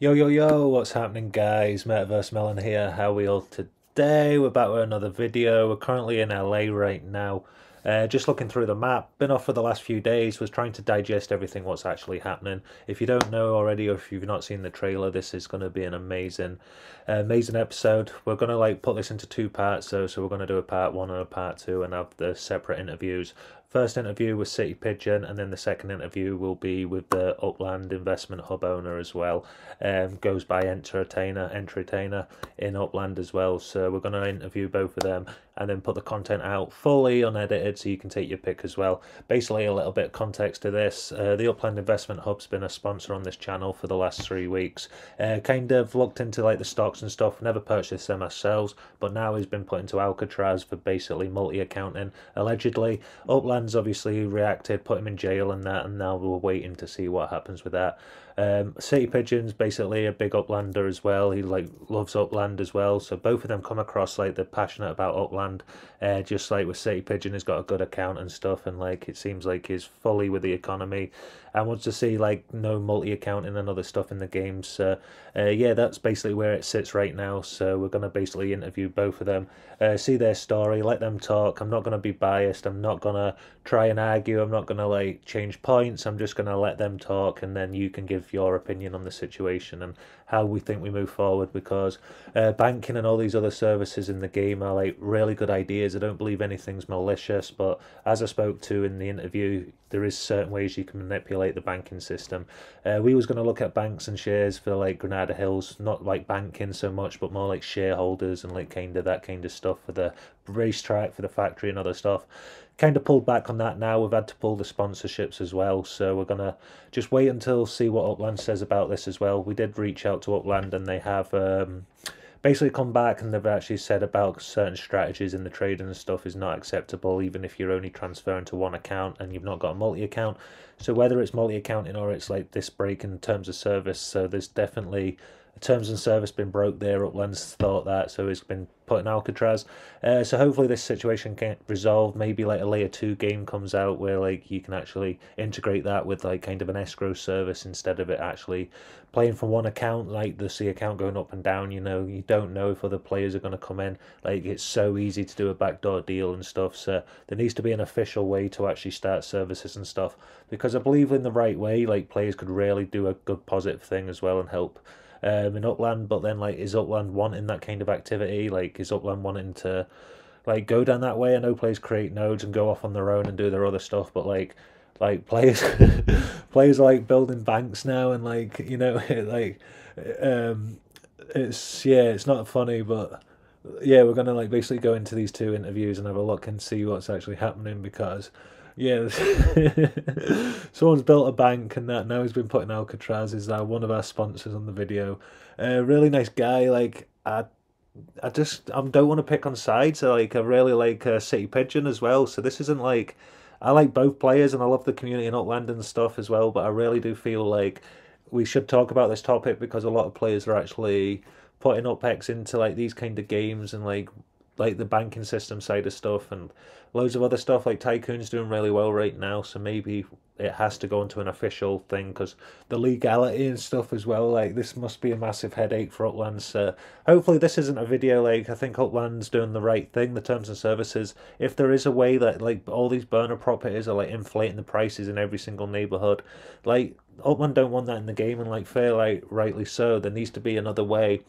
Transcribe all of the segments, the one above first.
Yo, yo, yo, what's happening, guys? MetaverseMillen here. How are we all today? We're back with another video. We're currently in LA right now. Just looking through the map. Been off for the last few days. Was trying to digest everything, what's actually happening. If you don't know already, or if you've not seen the trailer, this is going to be an amazing episode. We're going to put this into two parts, so we're going to do a part one and a part two, and have the separate interviews. First interview with Citypigeon, and then the second interview will be with the Upland Investment Hub owner as well. Goes by Entretainer in Upland as well. So we're going to interview both of them and then put the content out fully unedited so you can take your pick as well. Basically, a little bit of context to this. The Upland Investment Hub's been a sponsor on this channel for the last 3 weeks. Kind of looked into the stocks and stuff, never purchased them ourselves, but now he's been put into Alcatraz for basically multi-accounting. Allegedly, Upland's obviously reacted, put him in jail and that, and now we're waiting to see what happens with that. Citypigeon's basically a big Uplander as well. He loves Upland as well, so both of them come across they're passionate about Upland. Just like with Citypigeon, he's got a good account and stuff, and it seems like he's fully with the economy and wants to see no multi-accounting and other stuff in the games. So yeah, that's basically where it sits right now. So we're going to basically interview both of them, see their story, let them talk. I'm not going to be biased. I'm not going to try and argue. I'm not going to change points. I'm just going to let them talk, and then you can give your opinion on the situation and how we think we move forward, because banking and all these other services in the game are really good ideas. I don't believe anything's malicious, but as I spoke to in the interview, there is certain ways you can manipulate the banking system. We was going to look at banks and shares for Granada Hills, not banking so much, but more shareholders and that kind of stuff for the racetrack, for the factory and other stuff. Kind of pulled back on that now. We've had to pull the sponsorships as well, so we're gonna just wait until see what Upland says about this as well. We did reach out to Upland, and they have basically come back, and they've actually said about certain strategies in the trading and stuff is not acceptable, even if you're only transferring to one account and you've not got a multi-account. So whether it's multi-accounting or it's this break in terms of service, so there's definitely terms and service been broke there. Upland's thought that, so it's been put in Alcatraz. So hopefully this situation can resolve. Maybe a layer 2 game comes out where you can actually integrate that with kind of an escrow service instead of it actually playing from one account, the C account going up and down. You don't know if other players are going to come in. It's so easy to do a backdoor deal and stuff, so there needs to be an official way to actually start services and stuff, because I believe in the right way players could really do a good positive thing as well and help in Upland. But then is Upland wanting that kind of activity? Is Upland wanting to go down that way? I know players create nodes and go off on their own and do their other stuff, but players players are building banks now, and it's not funny, but yeah, we're gonna basically go into these two interviews and have a look and see what's actually happening, because yeah, someone's built a bank and that now he's been put in Alcatraz. Is one of our sponsors on the video. Really nice guy. I don't want to pick on sides. I really like Citypigeon as well. So this isn't I like both players and I love the community in Upland and stuff as well. But I really do feel we should talk about this topic, because a lot of players are actually putting UpX into these kind of games, and the banking system side of stuff, and loads of other stuff. Tycoon's doing really well right now, so maybe it has to go into an official thing, because the legality and stuff as well. This must be a massive headache for Upland. So hopefully this isn't a video. I think Upland's doing the right thing, the terms and services. If there is a way that all these burner properties are inflating the prices in every single neighborhood, Upland don't want that in the game, and fair, rightly so. There needs to be another way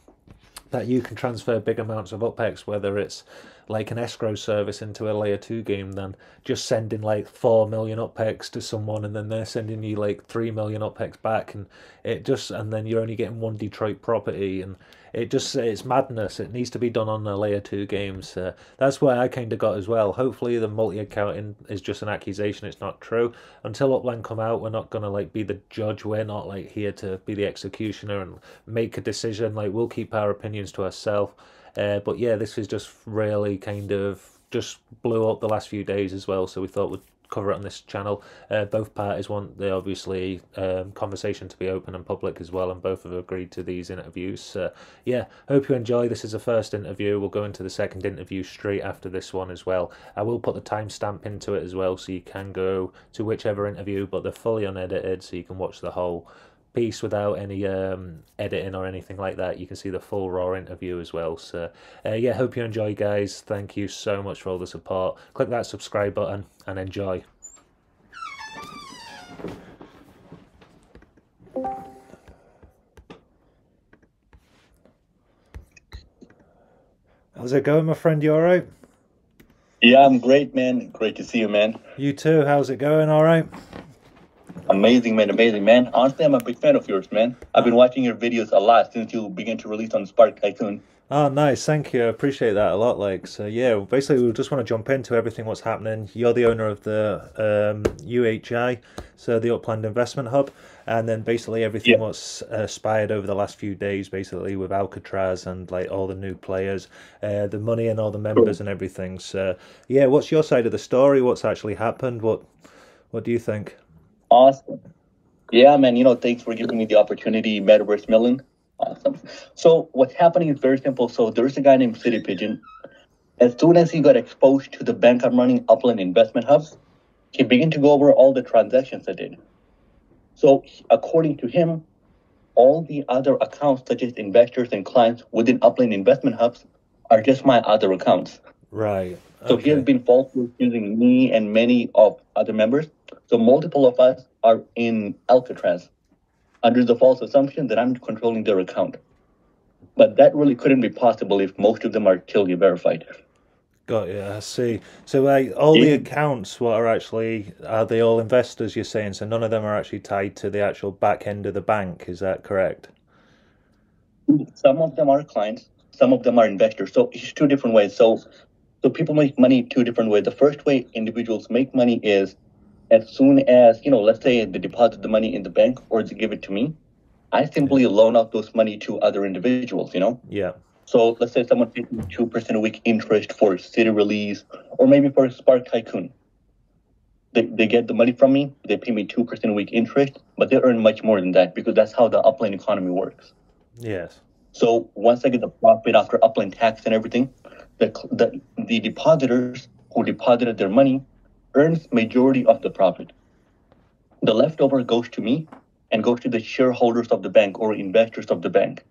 that you can transfer big amounts of UpX, whether it's an escrow service into a layer 2 game, than just sending 4 million UpX to someone and then they're sending you 3 million UpX back, and and then you're only getting one Detroit property, and it's madness. It needs to be done on a layer 2 game. So that's where I kind of got as well. Hopefully the multi-accounting is just an accusation, it's not true. Until Upland come out, we're not going to be the judge. We're not here to be the executioner and make a decision. We'll keep our opinions to ourselves. But yeah, this is just really kind of just blew up the last few days as well, so we thought we'd cover it on this channel. Both parties want the obviously conversation to be open and public as well, and both have agreed to these interviews. Yeah, hope you enjoy. This is the first interview. We'll go into the second interview straight after this one as well. I will put the timestamp into it as well, so you can go to whichever interview, but they're fully unedited, so you can watch the whole piece without any editing or anything like that. You can see the full raw interview as well. So yeah, hope you enjoy, guys. Thank you so much for all the support. Click that subscribe button and enjoy. How's it going, my friend? You all right? Yeah, I'm great, man. Great to see you, man. You too. How's it going? All right? Amazing, man. Amazing, man. Honestly, I'm a big fan of yours, man. I've been watching your videos a lot since you began to release on Spark Tycoon. Oh, nice. Thank you. I appreciate that a lot. Like, so yeah, basically, we just want to jump into everything what's happening. You're the owner of the UHI, so the Upland Investment Hub, and then basically everything Yeah. what's aspired over the last few days, basically with Alcatraz and like all the new players, the money and all the members and everything. So yeah, what's your side of the story? What's actually happened? What do you think? Awesome. Yeah, man. Thanks for giving me the opportunity, MetaverseMillen. Awesome. So what's happening is very simple. So there's a guy named Citypigeon. As soon as he got exposed to the bank I'm running, Upland Investment Hub, he began to go over all the transactions I did. So according to him, all the other accounts, such as investors and clients within Upland Investment Hubs, are just my other accounts. Right. So he has Okay. been falsely accusing me and many of other members. So multiple of us are in Alcatraz under the false assumption that I'm controlling their account. But that really couldn't be possible if most of them are Tilly verified. Got you. I see. So, like, all the Yeah. accounts, what are they all investors? You're saying so none of them are actually tied to the actual back end of the bank. Is that correct? Some of them are clients, some of them are investors. So it's two different ways. So people make money two different ways. The first way individuals make money is as soon as, let's say they deposit the money in the bank or they give it to me, I Yeah. simply loan out those money to other individuals. Yeah. So let's say someone pays me 2% a week interest for city release or maybe for Spark Tycoon. They get the money from me, they pay me 2% a week interest, but they earn much more than that because that's how the upland economy works. Yes. So once I get the profit after upland tax and everything, the depositors who deposited their money earns majority of the profit. The leftover goes to me and goes to the shareholders of the bank or investors of the bank.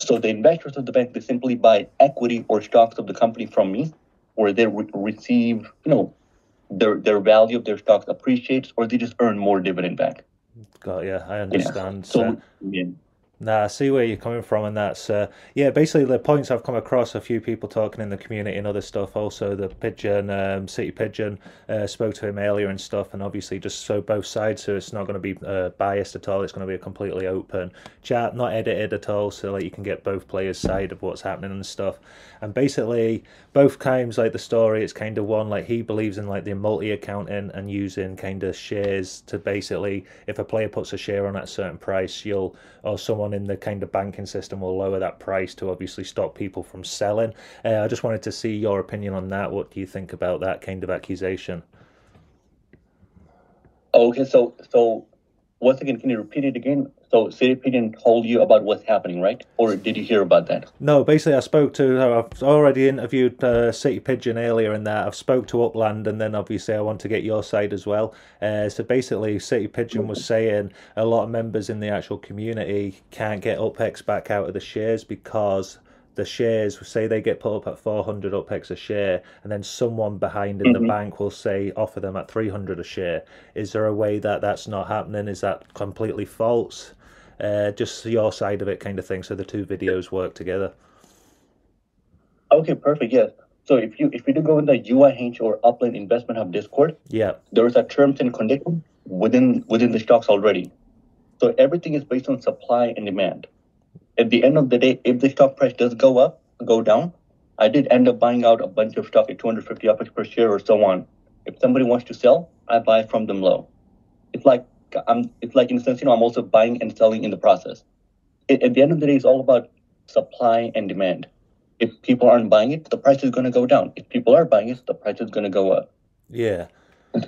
So the investors of the bank, they simply buy equity or stocks of the company from me, or they receive, their value of their stocks appreciates, or they just earn more dividend back. Got you. I Yeah. understand. So, So yeah. nah, I see where you're coming from, and that's yeah. Basically, the points I've come across a few people talking in the community and other stuff. Also, the pigeon, Citypigeon, spoke to him earlier and stuff, and obviously just so both sides, so it's not going to be biased at all. It's going to be a completely open chat, not edited at all, so like you can get both players' side of what's happening and stuff. And basically, both times like the story, it's kind of one like he believes in like the multi-accounting and using kind of shares to basically, if a player puts a share on at a certain price, you'll or someone in the kind of banking system will lower that price to obviously stop people from selling. I just wanted to see your opinion on that. What do you think about that kind of accusation? Okay, so once again, can you repeat it again? So Citypigeon told you about what's happening, right? Or did you hear about that? No, basically, I've already interviewed Citypigeon earlier in that. I've spoke to Upland, and then obviously I want to get your side as well. So basically, Citypigeon was saying a lot of members in the actual community can't get UpX back out of the shares because the shares say they get put up at 400 UpX a share, and then someone behind in the Mhm. bank will say offer them at 300 a share. Is there a way that that's not happening? Is that completely false? Just your side of it, kind of thing. So the two videos work together. Okay, perfect. Yes. So if you do go in the UIH or Upland Investment Hub Discord, Yeah, there is a terms and condition within the stocks already. So everything is based on supply and demand. At the end of the day, if the stock price does go up, go down, I did end up buying out a bunch of stock at 250 UPX per share or so on. If somebody wants to sell, I buy from them low. It's like it's like in a sense, I'm also buying and selling in the process. At the end of the day, it's all about supply and demand. If people aren't buying it, the price is going to go down. If people are buying it, the price is going to go up. yeah.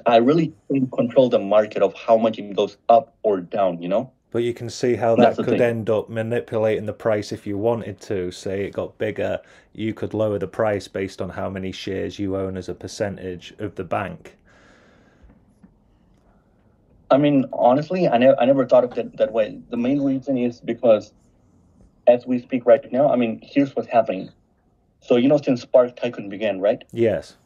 I really can't control the market of how much it goes up or down. But you can see how That's that the could thing. end up manipulating the price if you wanted to. Say it got bigger, you could lower the price based on how many shares you own as a percentage of the bank. I mean, honestly, I never thought of it that way. The main reason is because as we speak right now, I mean, here's what's happening. So, since Spark Tycoon began, right? Yes.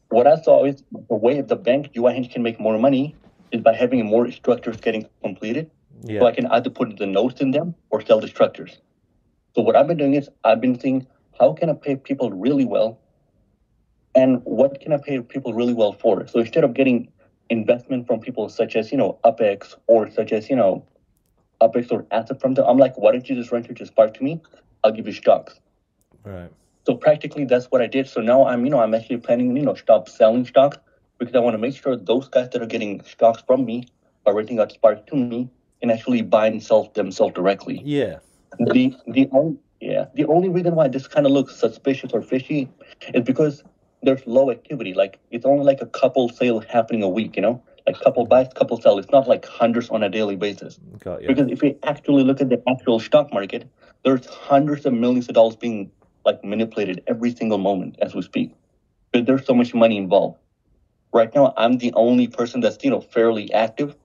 What I saw is the way the bank UI Hinge can make more money is by having more structures getting completed. Yeah. So I can either put the nodes in them or sell the structures. So what I've been doing is I've been seeing how can I pay people really well and what can I pay people really well for. So instead of getting investment from people such as, UpX or such as, UpX or Asset from them, I'm like, why don't you just rent your Spark to me? I'll give you stocks. Right. So practically that's what I did. So now I'm actually planning, stop selling stocks because I want to make sure those guys that are getting stocks from me or renting out Spark to me can actually buy and sell themselves directly. Yeah. The only reason why this kind of looks suspicious or fishy is because there's low activity. Like it's only like a couple sales happening a week, like couple buys, couple sell. It's not like hundreds on a daily basis. Got you. Because if we actually look at the actual stock market, there's hundreds of millions of dollars being like manipulated every single moment as we speak. But there's so much money involved. Right now, I'm the only person that's fairly active.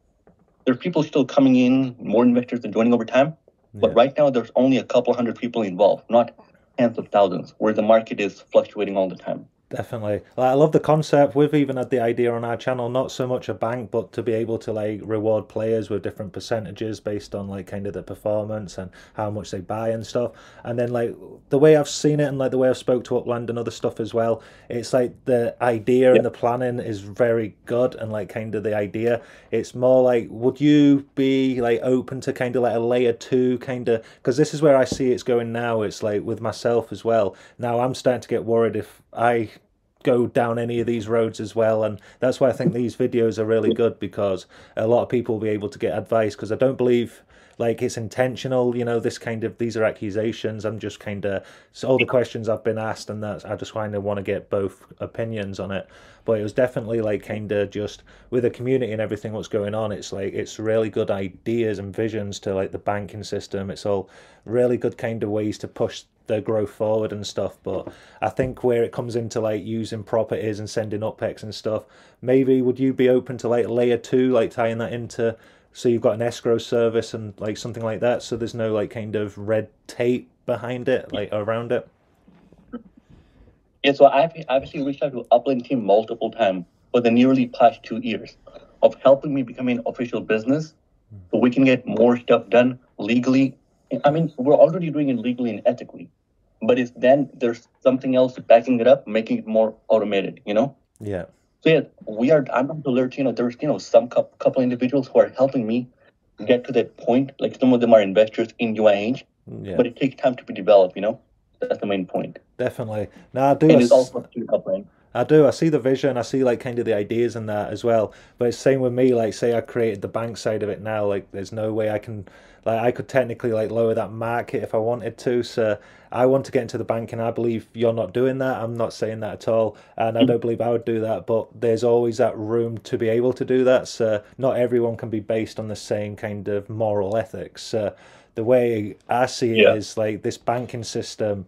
There's people still coming in, more investors are joining over time. But right now, there's only a couple hundred people involved, not tens of thousands, where the market is fluctuating all the time. Definitely. Like, I love the concept. We've even had the idea on our channel, not so much a bank, but to be able to like reward players with different percentages based on like kind of the performance and how much they buy and stuff. And then like the way I've seen it and like the way I've spoke to Upland and other stuff as well, it's like the idea and the planning is very good and like kind of the idea. It's more like, would you be like open to kind of like a layer 2 kind of, because this is where I see it's going now. It's like with myself as well. Now I'm starting to get worried if I go down any of these roads as well, and that's why I think these videos are really good, because a lot of people will be able to get advice, because I don't believe like it's intentional, this kind of, these are accusations. I'm just kind of, so all the questions I've been asked, and that's, I just kind of want to get both opinions on it. But it was definitely like kind of just with the community and everything what's going on, it's like it's really good ideas and visions to like the banking system. It's all really good kind of ways to push the growth forward and stuff. But I think where it comes into like using properties and sending UpX and stuff, maybe would you be open to like layer 2, like tying that into, so you've got an escrow service and like something like that, so there's no like kind of red tape behind it, like around it? Yeah, so I've actually reached out to Upland team multiple times for the nearly past 2 years of helping me become an official business so we can get more stuff done legally. I mean, we're already doing it legally and ethically, but it's then there's something else backing it up, making it more automated, Yeah. So yeah, I'm on the alert, there's, some couple individuals who are helping me get to that point. Like some of them are investors in UIH, but it takes time to be developed, That's the main point. Definitely. Now I do. And it's also to Upland. I do. I see the vision. I see like kind of the ideas and that as well. But it's same with me. Like, say I created the bank side of it now. Like, there's no way I can. Like, I could technically like lower that market if I wanted to. So I want to get into the bank, and I believe you're not doing that. I'm not saying that at all, and I don't believe I would do that. But there's always that room to be able to do that. So not everyone can be based on the same kind of moral ethics. The way I see it is like this banking system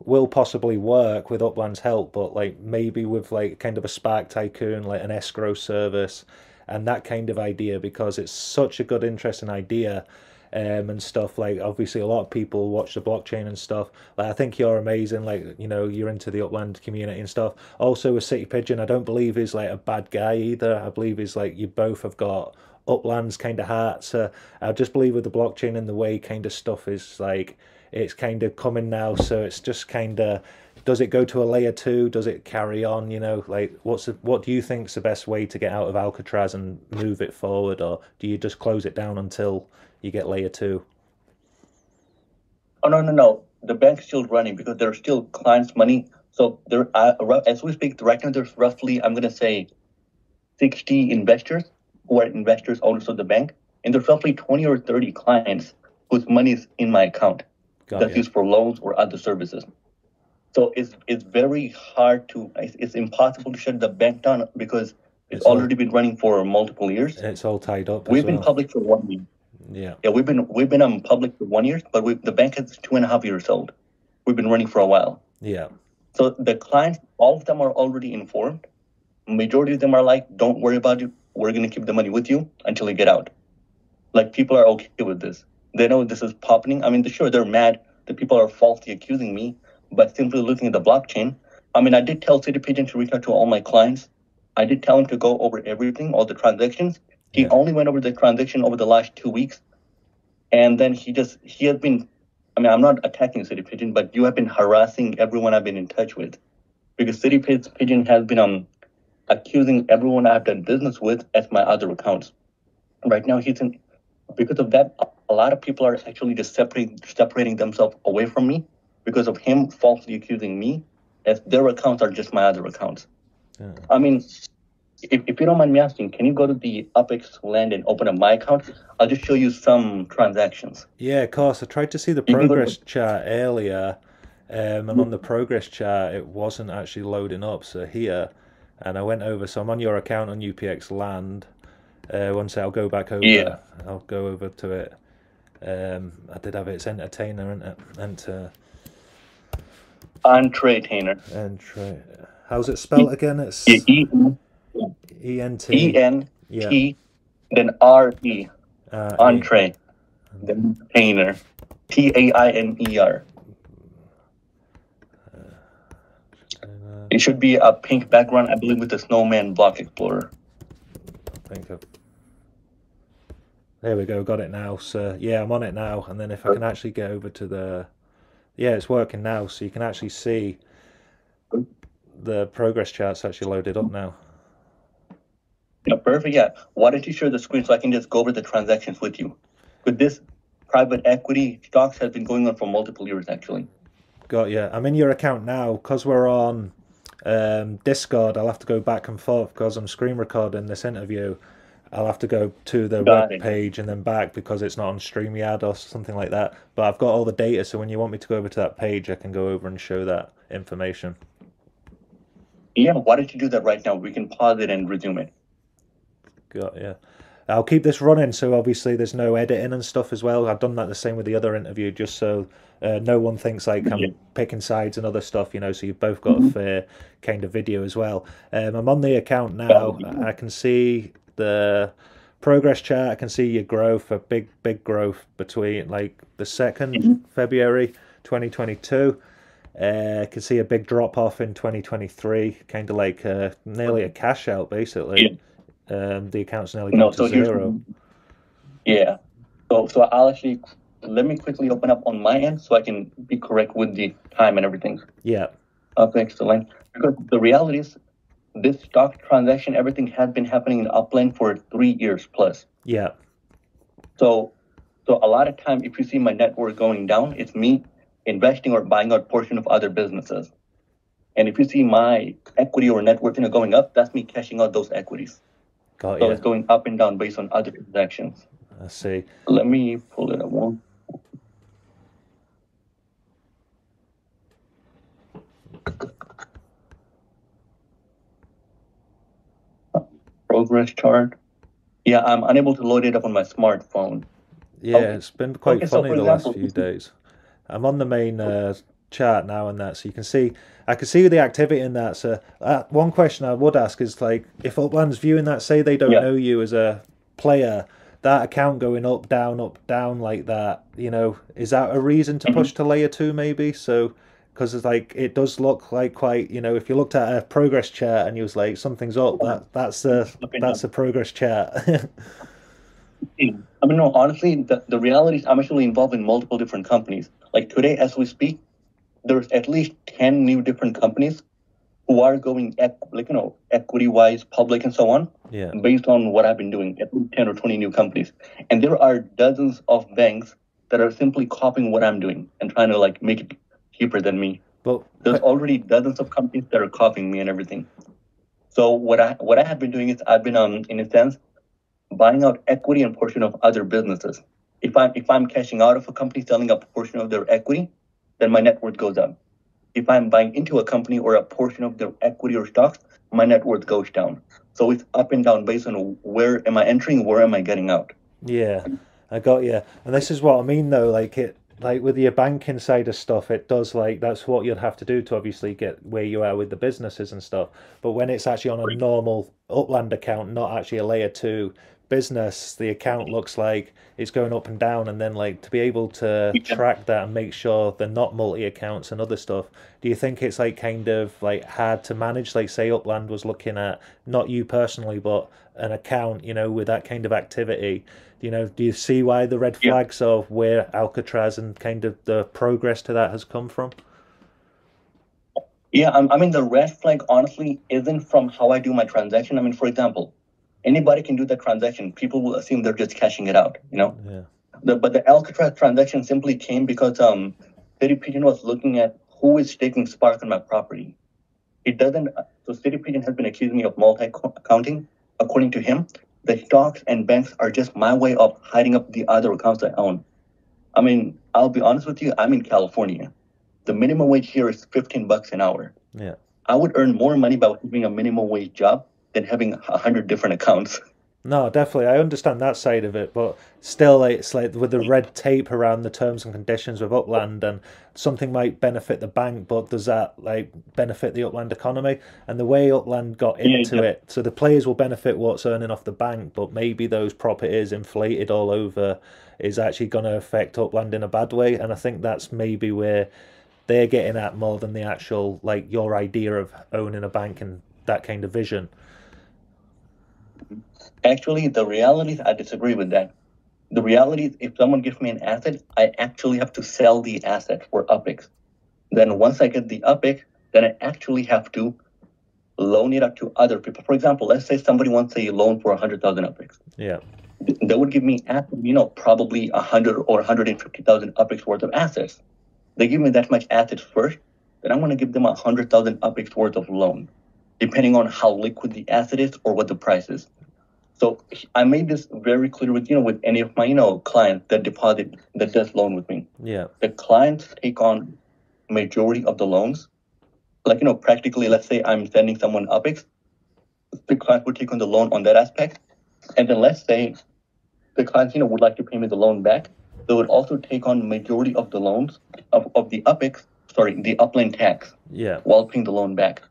will possibly work with Upland's help, but like maybe with like kind of a Spark Tycoon, like an escrow service and that kind of idea, because it's such a good, interesting idea. And stuff, like obviously a lot of people watch the blockchain and stuff. Like I think you're amazing, like you're into the Upland community and stuff. Also with Citypigeon, I don't believe he's like a bad guy either. I believe he's like, you both have got Upland's kind of heart. So I just believe with the blockchain and the way kind of stuff is like, it's kind of coming now. So it's just kind of, does it go to a layer 2? Does it carry on? Like what do you think's the best way to get out of Alcatraz and move it forward, or do you just close it down until you get layer 2? Oh no. The bank's still running because there's still clients' money. So there, as we speak right now, there's roughly, I'm gonna say, 60 investors who are investors owners of the bank, and there's roughly 20 or 30 clients whose money is in my account that's used for loans or other services. So it's very hard it's impossible to shut the bank down because it's already been running for multiple years. It's all tied up. We've been public for 1 year. Yeah, we've been public for 1 year, but the bank is 2.5 years old. We've been running for a while. Yeah. So the clients, all of them are already informed. Majority of them are like, don't worry about it. we're going to keep the money with you until you get out. Like, people are okay with this. They know this is popping. I mean, sure, they're mad that people are falsely accusing me, but simply looking at the blockchain. I mean, I did tell Citypigeon to reach out to all my clients. I did tell him to go over everything, all the transactions. He only went over the transaction over the last 2 weeks. And then he has been, I mean, I'm not attacking Citypigeon, but you have been harassing everyone I've been in touch with. Because Citypigeon has been accusing everyone I've done business with as my other accounts. Right now, because of that, a lot of people are actually just separating themselves away from me because of him falsely accusing me as their accounts are just my other accounts. Yeah. I mean, if you don't mind me asking, can you go to the UpX land and open up my account? I'll just show you some transactions. Yeah, of course. I tried to see the progress chart earlier, and on the progress chart, it wasn't actually loading up. So here, and I went over. So I'm on your account on UPX land. Once I'll go back over. Yeah. I'll go over to it. I did have it. It's Entretainer, isn't it? Entretainer. How's it spelled again? It's E-N-T. E-N-T, then R-E. Entree. Then Tainer. T-A-I-N-E-R. It should be a pink background, I believe, with the snowman block explorer. There we go, got it now. So yeah, I'm on it now. And then if I can actually get over to the... Yeah, it's working now. So you can actually see the progress chart's actually loaded up now. Yeah, perfect. Yeah. Why don't you share the screen so I can just go over the transactions with you? Because this private equity stocks has been going on for multiple years, actually. Got you. I'm in your account now. Because we're on Discord, I'll have to go back and forth because I'm screen recording this interview. I'll have to go to the web page and then back because it's not on StreamYard or something like that. But I've got all the data, so when you want me to go over to that page, I can go over and show that information. Yeah, why don't you do that right now? We can pause it and resume it. Got yeah. I'll keep this running, so obviously there's no editing and stuff as well. I've done that the same with the other interview, just so no one thinks like I'm picking sides and other stuff, you know, so you've both got a fair kind of video as well. I'm on the account now. I can see the progress chart. I can see your growth, a big growth between like the 2nd February 2022. I can see a big drop off in 2023, kind of like nearly a cash out basically. The account's nearly gone to zero. Yeah. So I'll actually, let me quickly open up on my end so I can be correct with the time and everything. Yeah. Okay, excellent. Because the reality is, this stock transaction, everything has been happening in Upland for 3 years plus. Yeah. So a lot of time, if you see my net worth going down, it's me investing or buying out portion of other businesses. And if you see my equity or net worth going up, that's me cashing out those equities. Got so it's going up and down based on other transactions. I see. Let me pull it up one. Progress chart. Yeah, I'm unable to load it up on my smartphone. Yeah, it's been quite funny the last few days. I'm on the main chart now and that, so you can see, I can see the activity in that. So one question I would ask is, like, if Upland's viewing that, say they don't know you as a player, that account going up, down like that, you know, is that a reason to push to layer 2 maybe? So, because it's like, it does look like quite, you know, if you looked at a progress chart and you was like, something's up, that's a progress chart. I mean, no, honestly, the reality is I'm actually involved in multiple different companies. Like today, as we speak, there's at least 10 new different companies who are going, like, you know, equity-wise, public and so on, based on what I've been doing, at least 10 or 20 new companies. And there are dozens of banks that are simply copying what I'm doing and trying to, like, make it cheaper than me. Well, there's already dozens of companies that are copying me and everything. So what I have been doing is I've been, in a sense, buying out equity and portion of other businesses. If I'm cashing out of a company, selling a portion of their equity, then my net worth goes up. If I'm buying into a company or a portion of their equity or stocks, my net worth goes down. So it's up and down based on where am I entering, where am I getting out. Yeah, I got you. And this is what I mean though, like with your banking side of stuff, it does, like, that's what you'd have to do to obviously get where you are with the businesses and stuff. But when it's actually on a normal Upland account, not actually a layer two business, the account looks like it's going up and down, and then like to be able to track that and make sure they're not multi accounts and other stuff. Do you think it's like kind of like hard to manage? Like say Upland was looking at not you personally, but an account, with that kind of activity. Do you see why the red flags of where Alcatraz and kind of the progress to that has come from? Yeah, I mean, the red flag honestly isn't from how I do my transaction. I mean, for example, anybody can do the transaction. People will assume they're just cashing it out, Yeah. But the Alcatraz transaction simply came because Citypigeon was looking at who is staking Spark on my property. It doesn't. So Citypigeon has been accusing me of multi-accounting. According to him, the stocks and banks are just my way of hiding up the other accounts I own. I mean, I'll be honest with you. I'm in California. The minimum wage here is $15 an hour. Yeah. I would earn more money by having a minimum wage job than having 100 different accounts. No, definitely. I understand that side of it, but still, it's like with the red tape around the terms and conditions with Upland, and something might benefit the bank, but does that like benefit the Upland economy? And the way Upland got into it, so the players will benefit what's earning off the bank, but maybe those properties inflated all over is actually going to affect Upland in a bad way. And I think that's maybe where they're getting at more than the actual, like, your idea of owning a bank and that kind of vision. Actually, the reality is I disagree with that. The reality is if someone gives me an asset, I actually have to sell the asset for UPIX. Then once I get the UPIX, then I actually have to loan it out to other people. For example, let's say somebody wants a loan for 100,000 UPIX. Yeah. They would give me, probably 100 or 150,000 UPIX worth of assets. They give me that much assets first, then I'm going to give them 100,000 UPIX worth of loan, depending on how liquid the asset is or what the price is. So I made this very clear with any of my clients that does loan with me. Yeah. The clients take on majority of the loans. Like practically, let's say I'm sending someone UPIX, the client would take on the loan on that aspect, and then let's say the clients would like to pay me the loan back. They would also take on majority of the loans of the the Upland tax, while paying the loan back.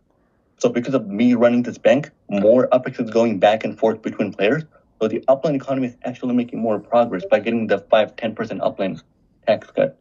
So because of me running this bank, more UPIX is going back and forth between players. So the Upland economy is actually making more progress by getting the 5-10% Upland tax cut.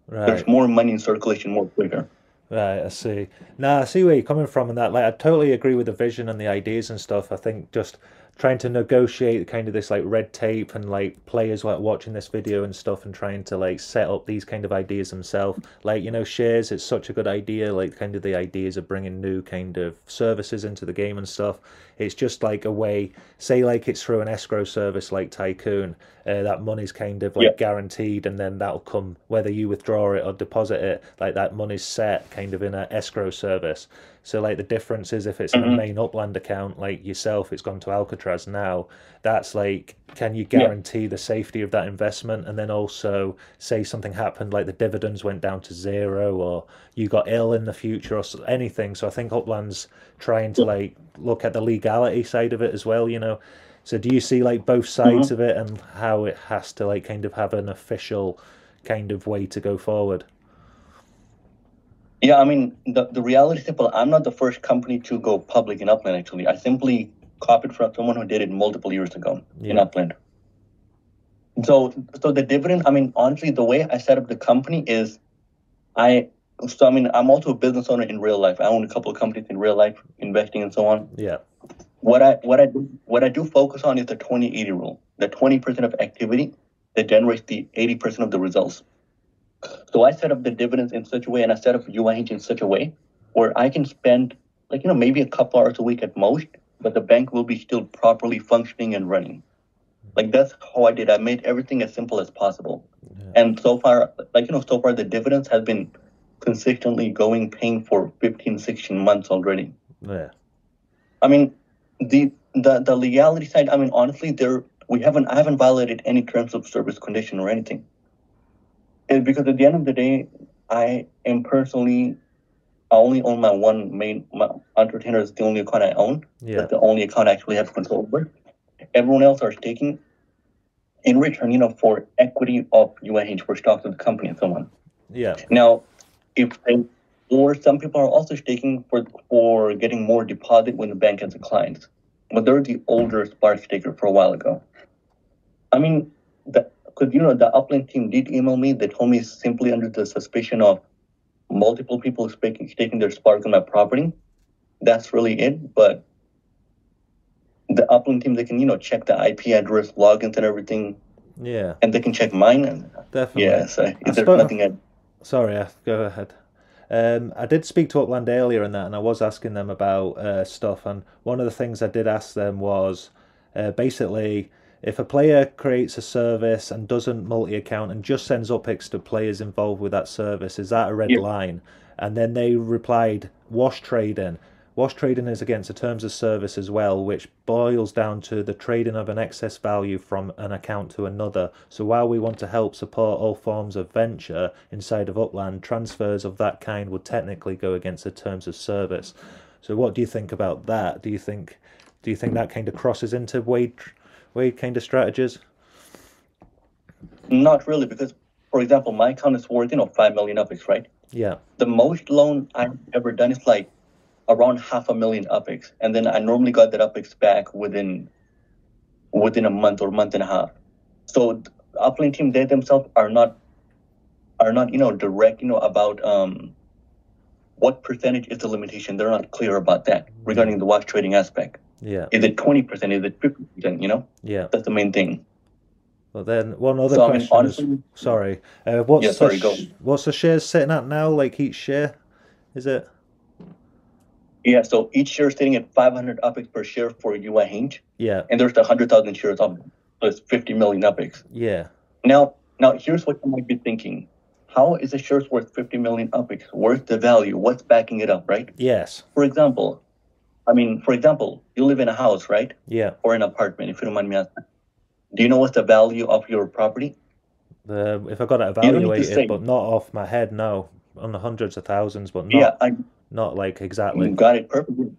Right. There's more money in circulation more quicker. Right, I see. Now I see where you're coming from, and that, like, I totally agree with the vision and the ideas and stuff. I think just trying to negotiate kind of this like red tape and like players like watching this video and stuff and trying to like set up these kind of ideas themselves. Like, shares, it's such a good idea, like kind of the ideas of bringing new kind of services into the game and stuff. It's just like a way, say like it's through an escrow service like Tycoon, that money's kind of like guaranteed, and then that'll come whether you withdraw it or deposit it, like that money's set kind of in an escrow service. So like the difference is if it's in a main Upland account like yourself, it's gone to Alcatraz now, that's like, can you guarantee the safety of that investment? And then also say something happened, like the dividends went down to 0 or you got ill in the future or anything. So I think Upland's trying to like look at the legality side of it as well, So do you see like both sides of it and how it has to like kind of have an official kind of way to go forward? Yeah, I mean, the reality is simple. I'm not the first company to go public in Upland, actually. I simply copied from someone who did it multiple years ago in Upland. So the dividend, I mean, honestly, the way I set up the company is I'm also a business owner in real life. I own a couple of companies in real life, investing and so on. Yeah. What I do focus on is the 20-80 rule. The 20% of activity that generates the 80% of the results. So I set up the dividends in such a way, and I set up UIH in such a way where I can spend maybe a couple hours a week at most, but the bank will be still properly functioning and running. Like that's how I did. I made everything as simple as possible. Yeah. And so far, so far the dividends have been consistently paying for 15, 16 months already. Yeah. I mean, the legality side, I mean, honestly, I haven't violated any terms of service condition or anything. And because at the end of the day, I only own my Entretainer is the only account I own. Yeah. That's the only account I actually have control over. Everyone else are staking in return, for equity of UIH for stocks of the company and so on. Yeah. Now, or some people are also staking for getting more deposit when the bank has a client. but they're the older spark staker for a while ago. I mean, because the Upland team did email me. They told me simply under the suspicion of multiple people staking their spark on my property. That's really it. But the Upland team, they can check the IP address, logins, and everything. Yeah. And they can check mine. And definitely. Yeah. So there's nothing. Sorry, go ahead. I did speak to Upland earlier in that, and I was asking them about stuff. And one of the things I did ask them was basically, if a player creates a service and doesn't multi-account and just sends upix to players involved with that service, is that a red line? And then they replied, wash trading. Wash trading is against the terms of service as well, which boils down to the trading of an excess value from an account to another. So while we want to help support all forms of venture inside of Upland, transfers of that kind would technically go against the terms of service. So what do you think about that? Do you think that kind of crosses into Wade kind of strategies? Not really, because, for example, my account is worth 5 million upix, right? Yeah. The most loan I've ever done is like around 500,000 upix, and then I normally got that upix back within a month or month and a half. So the Upland team, they themselves are not direct about what percentage is the limitation. They're not clear about that regarding the wash trading aspect. Yeah. Is it 20%? Is it 50%? Yeah. That's the main thing. Well, then one other question honestly, is, sorry, what's the shares sitting at now? Like each share, is it? Yeah, so each share is sitting at 500 upix per share for UI Hinge. Yeah. And there's 100,000 shares of them. So it's 50 million upix. Yeah. Now here's what you might be thinking. How is a share worth 50 million upix? Worth the value? What's backing it up, right? Yes. For example, you live in a house, right? Yeah. Or an apartment, if you don't mind me asking. Do you know what's the value of your property? If I got it evaluated, but not off my head, no. On the hundreds of thousands, but not. Yeah, not like exactly. You got it perfectly.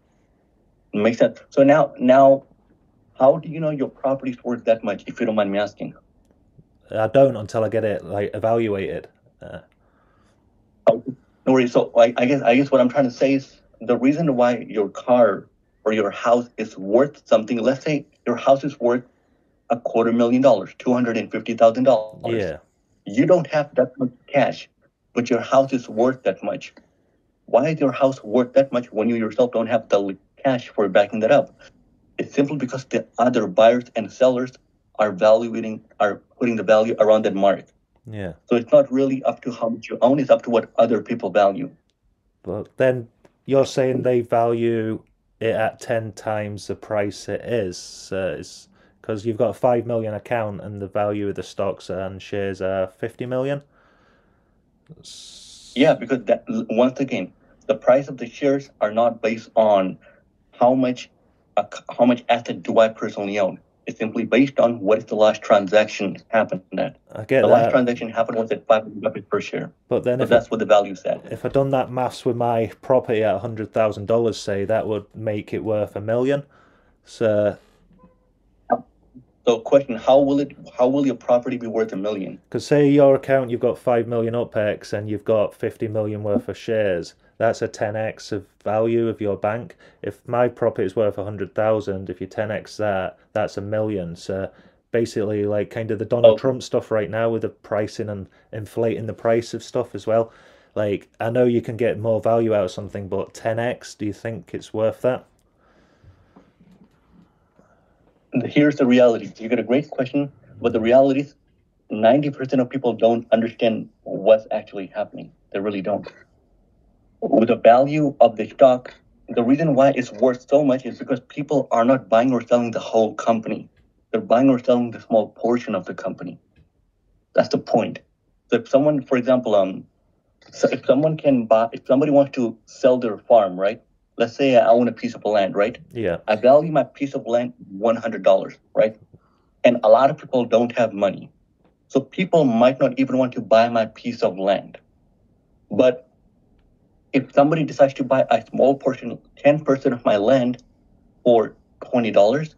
Makes sense. So now, how do you know your property's worth that much, if you don't mind me asking? I don't until I get it evaluated. No worries. So I guess what I'm trying to say is the reason why your car or your house is worth something. Let's say your house is worth $250,000, $250,000. Yeah. You don't have that much cash, but your house is worth that much. Why is your house worth that much when you yourself don't have the cash for backing that up? It's simply because the other buyers and sellers are putting the value around that mark. Yeah. So it's not really up to how much you own, it's up to what other people value. But then you're saying they value it at 10 times the price it is. Because you've got a 5 million account and the value of the stocks and shares are 50 million? Yeah, because once again, the price of the shares are not based on how much asset do I personally own. It's simply based on what is the last transaction happened at. I get the last transaction happened was at 500 per share. But then that's what the value said. If I done that maths with my property at $100,000, say, that would make it worth $1 million. So question, how will your property be worth $1 million? Because say your account, you've got 5 million UpX and you've got 50 million worth of shares. That's a 10x of value of your bank. If my property is worth 100,000, if you 10x that, that's $1 million. So basically, like kind of the Donald Trump stuff right now with the pricing and inflating the price of stuff as well. Like, I know you can get more value out of something, but 10x, do you think it's worth that? Here's the reality. You got a great question, but the reality is 90% of people don't understand what's actually happening. They really don't. With the value of the stock, the reason why it's worth so much is because people are not buying or selling the whole company. They're buying or selling the small portion of the company. That's the point. So if someone, for example, if somebody wants to sell their farm, right? Let's say I own a piece of land, right? Yeah. I value my piece of land $100, right? And a lot of people don't have money. So people might not even want to buy my piece of land. But if somebody decides to buy a small portion, 10% of my land for $20,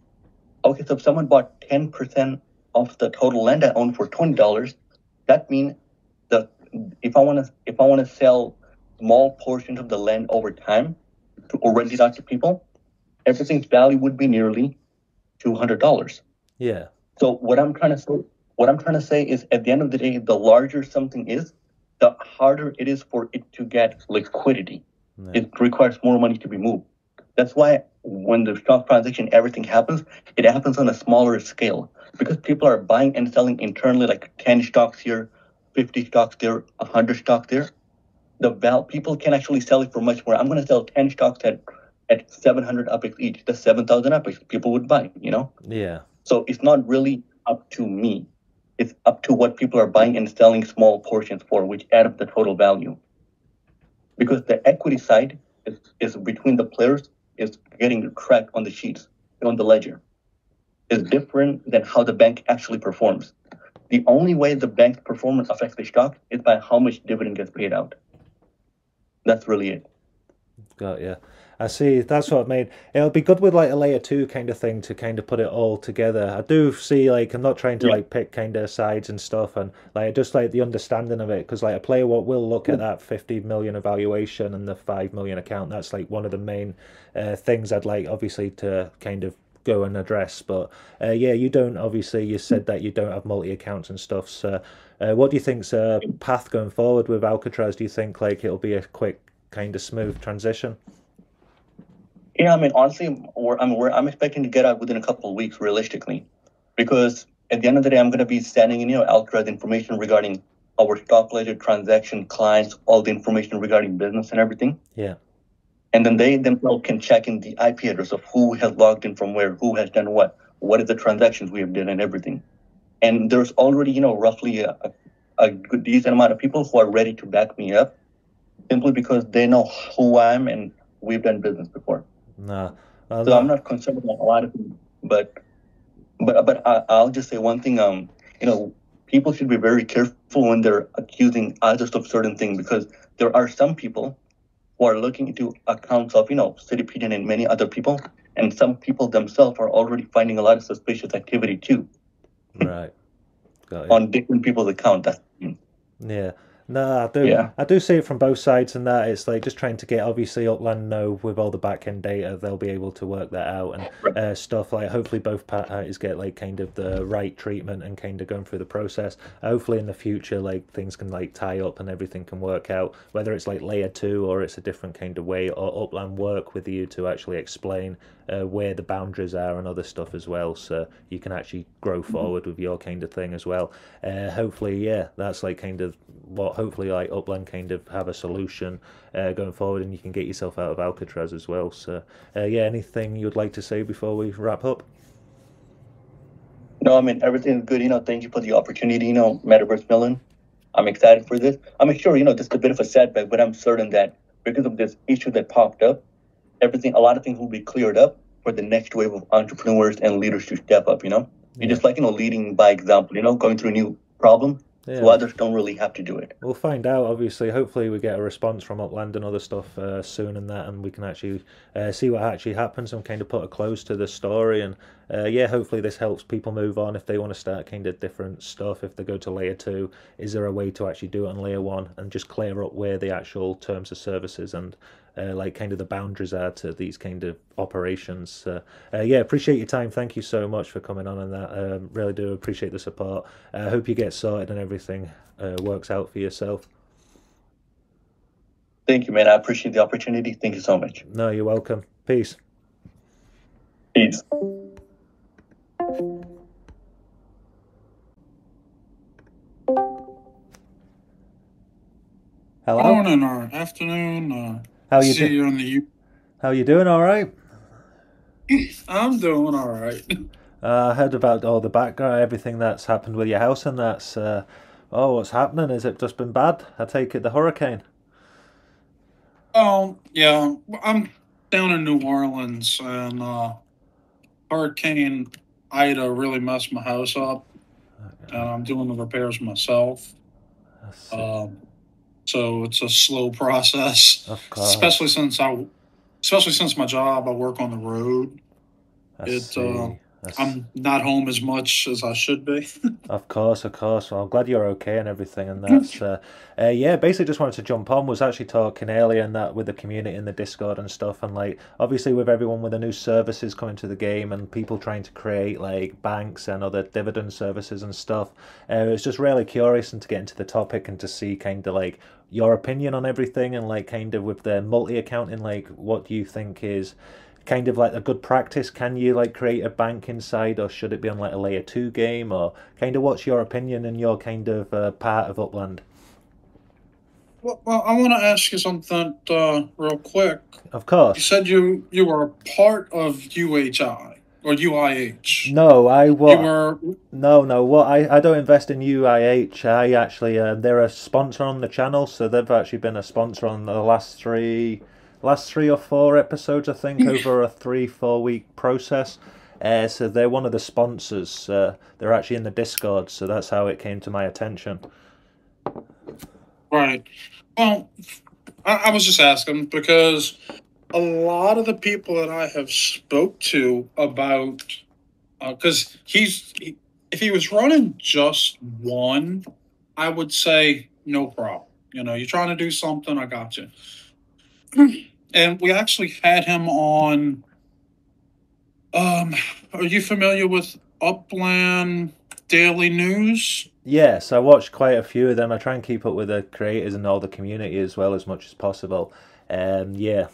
okay, so if someone bought 10% of the total land I own for $20, that means that if I want to sell small portions of the land over time, or rent it out to people, everything's value would be nearly $200. Yeah. So what I'm trying to say is, at the end of the day, the larger something is, the harder it is for it to get liquidity. Yeah. It requires more money to be moved. That's why when the stock transaction, everything happens, it happens on a smaller scale, because people are buying and selling internally, like 10 stocks here, 50 stocks there, 100 stocks there. People can actually sell it for much more. I'm going to sell 10 stocks at 700 UPX each. That's 7,000 UPX. People would buy, you know? Yeah. So it's not really up to me. It's up to what people are buying and selling small portions for, which add up the total value. Because the equity side is between the players, is getting tracked on the sheets, on the ledger. Is different than how the bank actually performs. The only way the bank's performance affects the stock is by how much dividend gets paid out. That's really it. Got you. I see. That's what I mean. It'll be good with like a layer two kind of thing to kind of put it all together. I do see like I'm not trying to like pick kind of sides and stuff, and like just like the understanding of it, because like a player what will look at that 50 million evaluation and the 5 million account. That's like one of the main things I'd like obviously to kind of go and address. But yeah, you don't obviously. You said that you don't have multi accounts and stuff. So what do you think's a path going forward with Alcatraz? Do you think like it'll be a quick kind of smooth transition? Yeah, I mean, honestly, I'm expecting to get out within a couple of weeks, realistically, because at the end of the day, I'm going to be sending in, Alcatraz information regarding our stock ledger, transaction, clients, all the information regarding business and everything. Yeah. And then they themselves can check in the IP address of who has logged in from where, who has done what is the transactions we have done and everything. And there's already, roughly a good decent amount of people who are ready to back me up, simply because they know who I am and we've done business before. No. So I'm not concerned about a lot of things, but I'll just say one thing. People should be very careful when they're accusing others of certain things, because there are some people who are looking into accounts of, Citypigeon and many other people, and some people themselves are already finding a lot of suspicious activity too. Right. Got it. On different people's accounts. Yeah. No, I do. Yeah. I do see it from both sides, and that it's like just trying to get obviously Upland know with all the back end data, they'll be able to work that out and stuff like. Hopefully, both parties get like kind of the right treatment and kind of going through the process. Hopefully, in the future, like things can like tie up and everything can work out. Whether it's like layer two or it's a different kind of way, or Upland work with you to actually explain where the boundaries are and other stuff as well, so you can actually grow forward with your kind of thing as well. Hopefully, yeah, that's like kind of what hopefully like Upland kind of have a solution going forward, and you can get yourself out of Alcatraz as well. So yeah, anything you'd like to say before we wrap up? No, I mean, everything's good. Thank you for the opportunity. MetaverseMillen, I'm excited for this. I'm sure, this is a bit of a setback, but I'm certain that because of this issue that popped up, a lot of things will be cleared up for the next wave of entrepreneurs and leaders to step up. It's just like, leading by example, going through a new problem. Yeah. So others don't really have to do it. We'll find out, obviously. Hopefully we get a response from Upland and other stuff soon and we can actually see what actually happens and kind of put a close to the story. And yeah, hopefully this helps people move on if they want to start kind of different stuff. If they go to layer 2, is there a way to actually do it on layer 1 and just clear up where the actual terms of services and like kind of the boundaries are to these kind of operations. Yeah, appreciate your time. Thank you so much for coming on and that. Really do appreciate the support. I hope you get sorted and everything works out for yourself. Thank you, man. I appreciate the opportunity. Thank you so much. No, you're welcome. Peace. Peace. Hello. Morning or afternoon. How you see you on the. How you doing? All right. I'm doing all right. I heard about all the background, everything that's happened with your house, and that's. What's happening? Is it just been bad? I take it the hurricane. Oh yeah, I'm down in New Orleans, and Hurricane Ida really messed my house up, and I'm doing the repairs myself. So it's a slow process, of course. Especially since my job, I work on the road. I'm not home as much as I should be. Of course, of course. Well, I'm glad you're okay and everything, and that's yeah. Basically, just wanted to jump on. Was actually talking earlier and that with the community in the Discord and stuff, and like obviously with everyone with the new services coming to the game and people trying to create like banks and other dividend services and stuff. It's just really curious and to get into the topic and to see kind of like your opinion on everything and like kind of with the multi accounting, like what do you think is kind of like a good practice? Can you like create a bank inside, or should it be on like a layer 2 game, or kind of what's your opinion and your kind of part of Upland? Well, I want to ask you something real quick. Of You course. said you were a part of UHI or UIH. No, I You what? were No. What I don't invest in UIH. I actually they're a sponsor on the channel, so they've actually been a sponsor on the last three or four episodes, I think, over a 3-4 week process. So they're one of the sponsors. They're actually in the Discord, so that's how it came to my attention. right. Well, I was just asking because a lot of the people that I have spoke to about, because if he was running just one, I would say no problem. You know, you're trying to do something, I got you. And we actually had him on. Are you familiar with Upland Daily News? Yes, I watched quite a few of them. I try and keep up with the creators and all the community as well as much as possible. Yeah.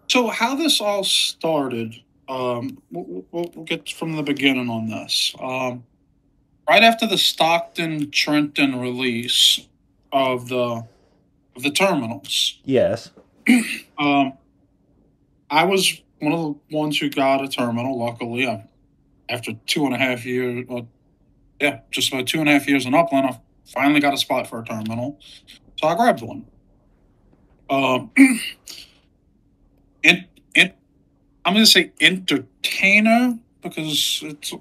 So how this all started, we'll get from the beginning on this. Right after the Stockton Trenton release of the terminals, Yes. um, I was one of the ones who got a terminal. Luckily, after 2.5 years, just about 2.5 years in Upland, I finally got a spot for a terminal, so I grabbed one. Um, and I'm going to say Entretainer because it's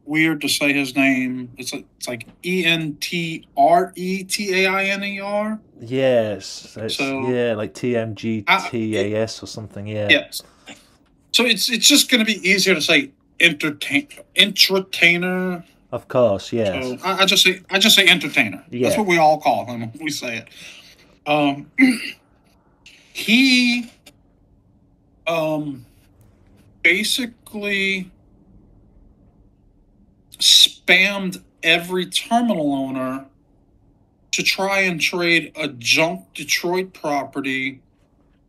weird to say his name. It's like Entretainer. Yes. It's So yeah, like TMGTAS or something. Yeah. yes. So it's just going to be easier to say Entretainer. Of course. Yes. So I just say Entretainer. Yeah. That's what we all call him when we say it. He basically spammed every terminal owner to try and trade a junk Detroit property,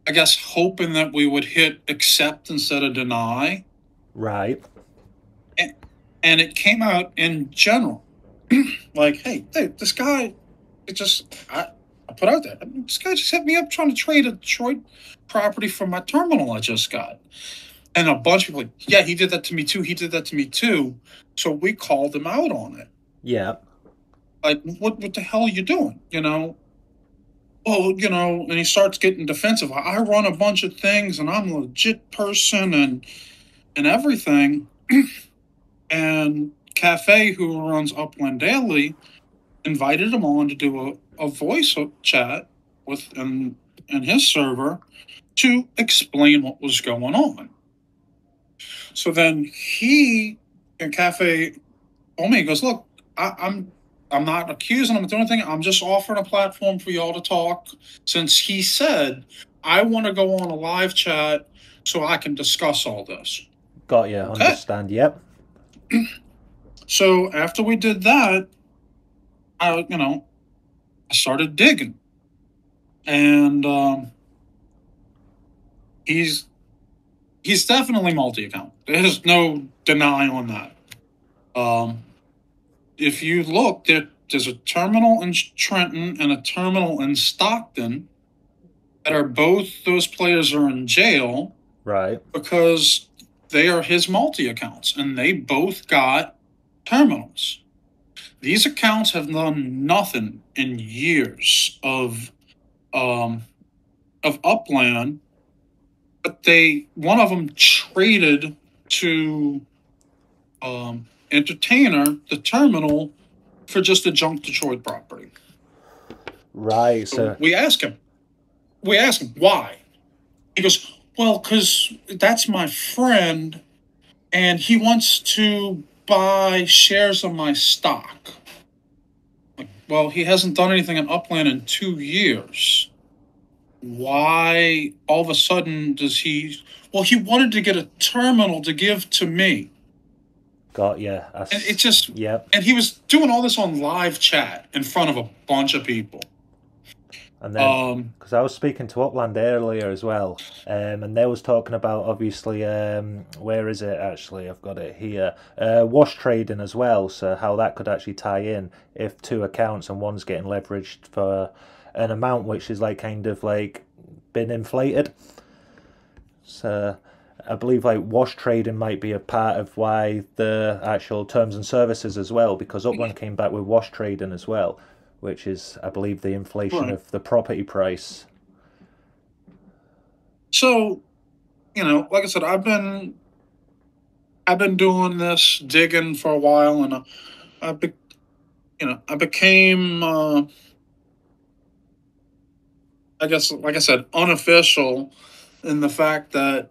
I guess hoping that we would hit accept instead of deny. Right. And it came out in general. Like, hey, this guy, I put out there, this guy just hit me up trying to trade a Detroit property from my terminal I just got. And a bunch of people like, yeah, he did that to me too. He did that to me too. So we called him out on it. Yeah. Like, what the hell are you doing? You know? Well, you know, and he starts getting defensive. I run a bunch of things and I'm a legit person and everything. And Cafe, who runs Upland Daily, invited him on to do a voice chat with in his server to explain what was going on. So then he and Cafe told me, he goes, look, I'm not accusing him of doing anything. I'm just offering a platform for y'all to talk. Since he said, I want to go on a live chat so I can discuss all this. Got you. Okay. Understand. Yep. So after we did that, I started digging. And he's definitely multi-account. There's no deny on that. If you look, there's a terminal in Trenton and a terminal in Stockton that are both, those players are in jail. Right. Because they are his multi-accounts, and they both got terminals. These accounts have done nothing in years of Upland, but one of them traded to Entretainer, the terminal, for just a junk Detroit property. Right. So we ask him why. He goes, well, because that's my friend, and he wants to buy shares of my stock. Well, he hasn't done anything in Upland in 2 years. Why all of a sudden does he? Well, he wanted to get a terminal to give to me. Got you. And it just, yep. And he was doing all this on live chat in front of a bunch of people. And then, because I was speaking to Upland earlier as well, and they was talking about, obviously, where is it actually? I've got it here. Wash trading as well, so how that could actually tie in if two accounts and one's getting leveraged for an amount which is like kind of like been inflated. So I believe like wash trading might be a part of why the actual terms and services as well, because Upland came back with wash trading as well, which is, I believe, the inflation of the property price. So, like I said, I've been doing this digging for a while, and I became, I guess, like I said, unofficial in the fact that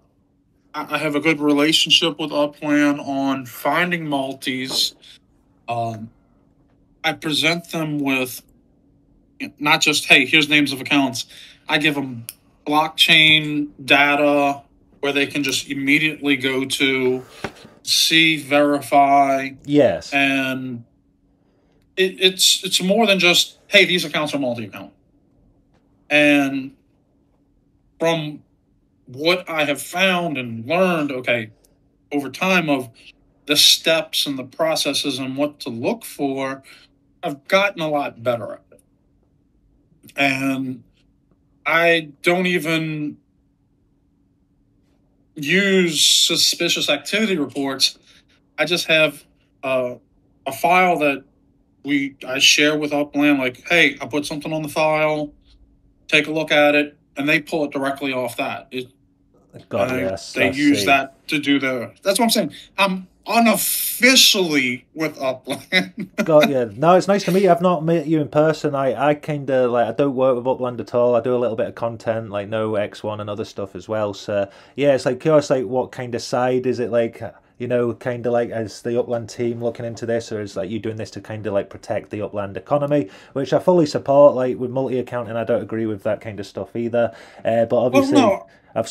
I have a good relationship with Upland on finding multis. I present them with not just, hey, here's names of accounts. I give them blockchain data where they can just immediately go to, see, verify. Yes. And it's more than just, hey, these accounts are multi-account. And from what I have found and learned, okay, over time of the steps and the processes and what to look for, I've gotten a lot better at it. And I don't even use suspicious activity reports. I just have a file that I share with Upland, like, hey, I put something on the file, take a look at it, and they pull it directly off that. They use that to do that's what I'm saying. I'm unofficially with Upland. Got you. No, it's nice to meet you. I've not met you in person. I kind of like, I don't work with Upland at all. I do a little bit of content, like no X1 and other stuff as well. So yeah, it's like curious, like what kind of side is it like? Kind of like as the Upland team looking into this, or is like you doing this to kind of like protect the Upland economy, which I fully support. Like with multi-accounting, I don't agree with that kind of stuff either. But obviously, I've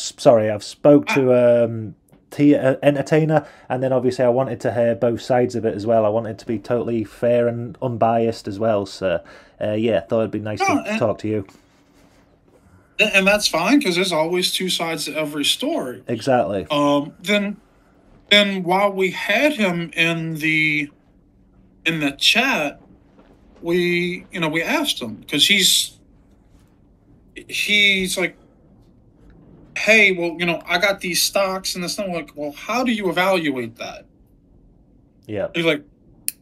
spoke to Entretainer, and then obviously I wanted to hear both sides of it as well. I wanted to be totally fair and unbiased as well. So yeah, thought it'd be nice to talk to you. And that's fine, because there's always two sides to every story. Exactly. Then while we had him in the chat, we asked him, because he's like, hey, well, I got these stocks and this thing. Like, well, how do you evaluate that? Yeah. He's like,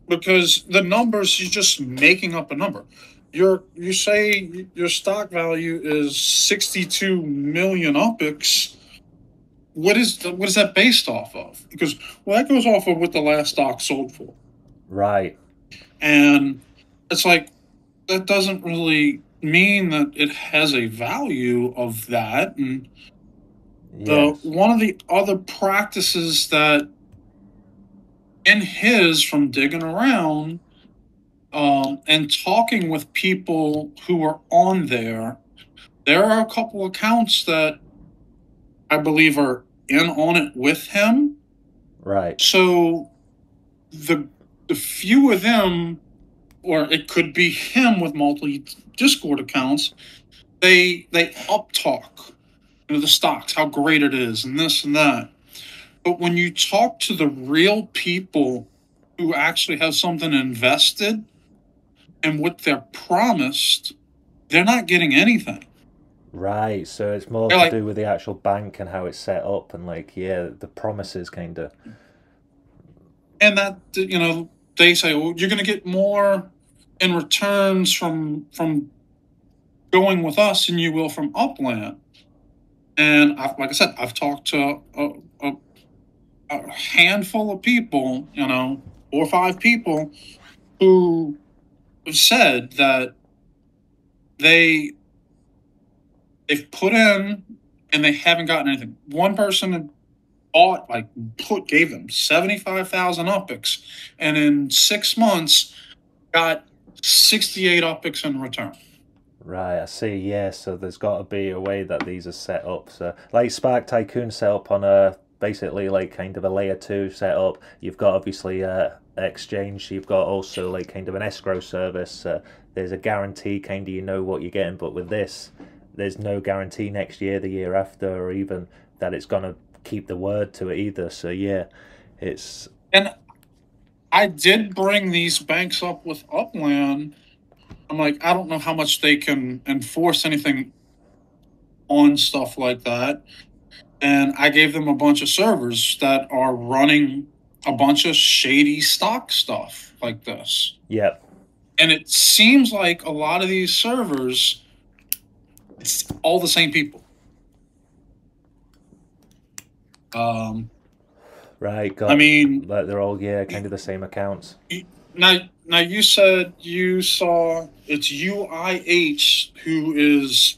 because the numbers, you're just making up a number. You say your stock value is 62 million UPIX. What is that based off of? Because, well, that goes off of what the last stock sold for. Right. And it's like, that doesn't really mean that it has a value of that. And one of the other practices that from digging around and talking with people who are on there are a couple accounts that I believe are in on it with him. Right. So the few of them, or it could be him with multi Discord accounts, they up talk the stocks, how great it is, and this and that. But when you talk to the real people who actually have something invested and what they're promised, they're not getting anything. Right, so it's more to do with the actual bank and how it's set up, and the promises kind of. And that they say, well, you're going to get more in returns from going with us than you will from Upland. And like I said, I've talked to a handful of people, 4 or 5 people, who have said that they've put in and they haven't gotten anything. One person bought, like, gave them 75,000 UPIX, and in 6 months got 68 UPIX in return. Right, I see. Yeah, so there's got to be a way that these are set up. So, like Spark Tycoon set up on a basically like kind of a layer two setup. You've got obviously exchange. You've got also like kind of an escrow service. There's a guarantee, kind of you know what you're getting. But with this, there's no guarantee next year, the year after, or even that it's gonna keep the word to it either. So yeah, it's And I did bring these banks up with Upland. I'm like, I don't know how much they can enforce anything on stuff like that. And I gave them a bunch of servers that are running a bunch of shady stock stuff like this. yep. And it seems like a lot of these servers, it's all the same people. Right, got. I mean, like they're all kind of the same accounts. now you said you saw it's UIH who is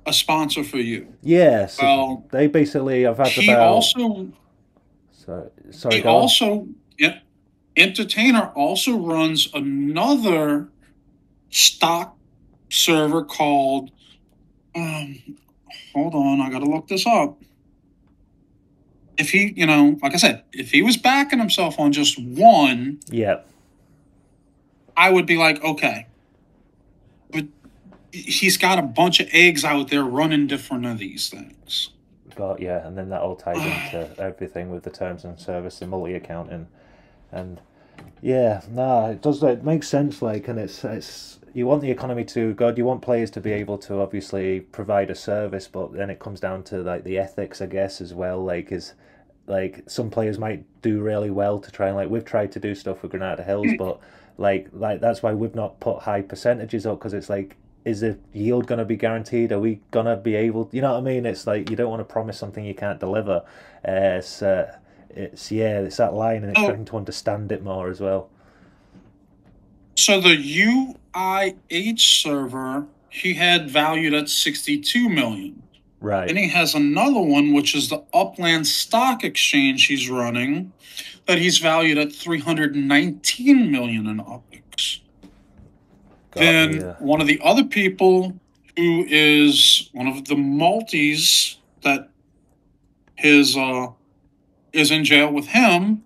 a sponsor for you. Yes, Well, they basically I've had he about. also Sorry, he go on. also Entretainer also runs another stock server called hold on, I gotta look this up. If he, like I said, if he was backing himself on just one, Yep. I would be like, okay. But he's got a bunch of eggs out there running different of these things. Got and then that all ties into everything with the terms and service, the multi-accounting, and it does. It makes sense. Like, and it's you want the economy to go. You want players to be able to obviously provide a service, but then it comes down to like the ethics, I guess, as well. Like some players might do really well to try and like we've tried to do stuff with Granada Hills, but like that's why we've not put high percentages up because it's like. Is the yield going to be guaranteed? Are we going to be able? You know what I mean? It's like you don't want to promise something you can't deliver. It's that line, and it's trying to understand it more as well. So the UIH server he had valued at 62 million. Right. And he has another one, which is the Upland Stock Exchange he's running, that he's valued at 319 million in UPIX. Then one of the other people who is one of the multis that is in jail with him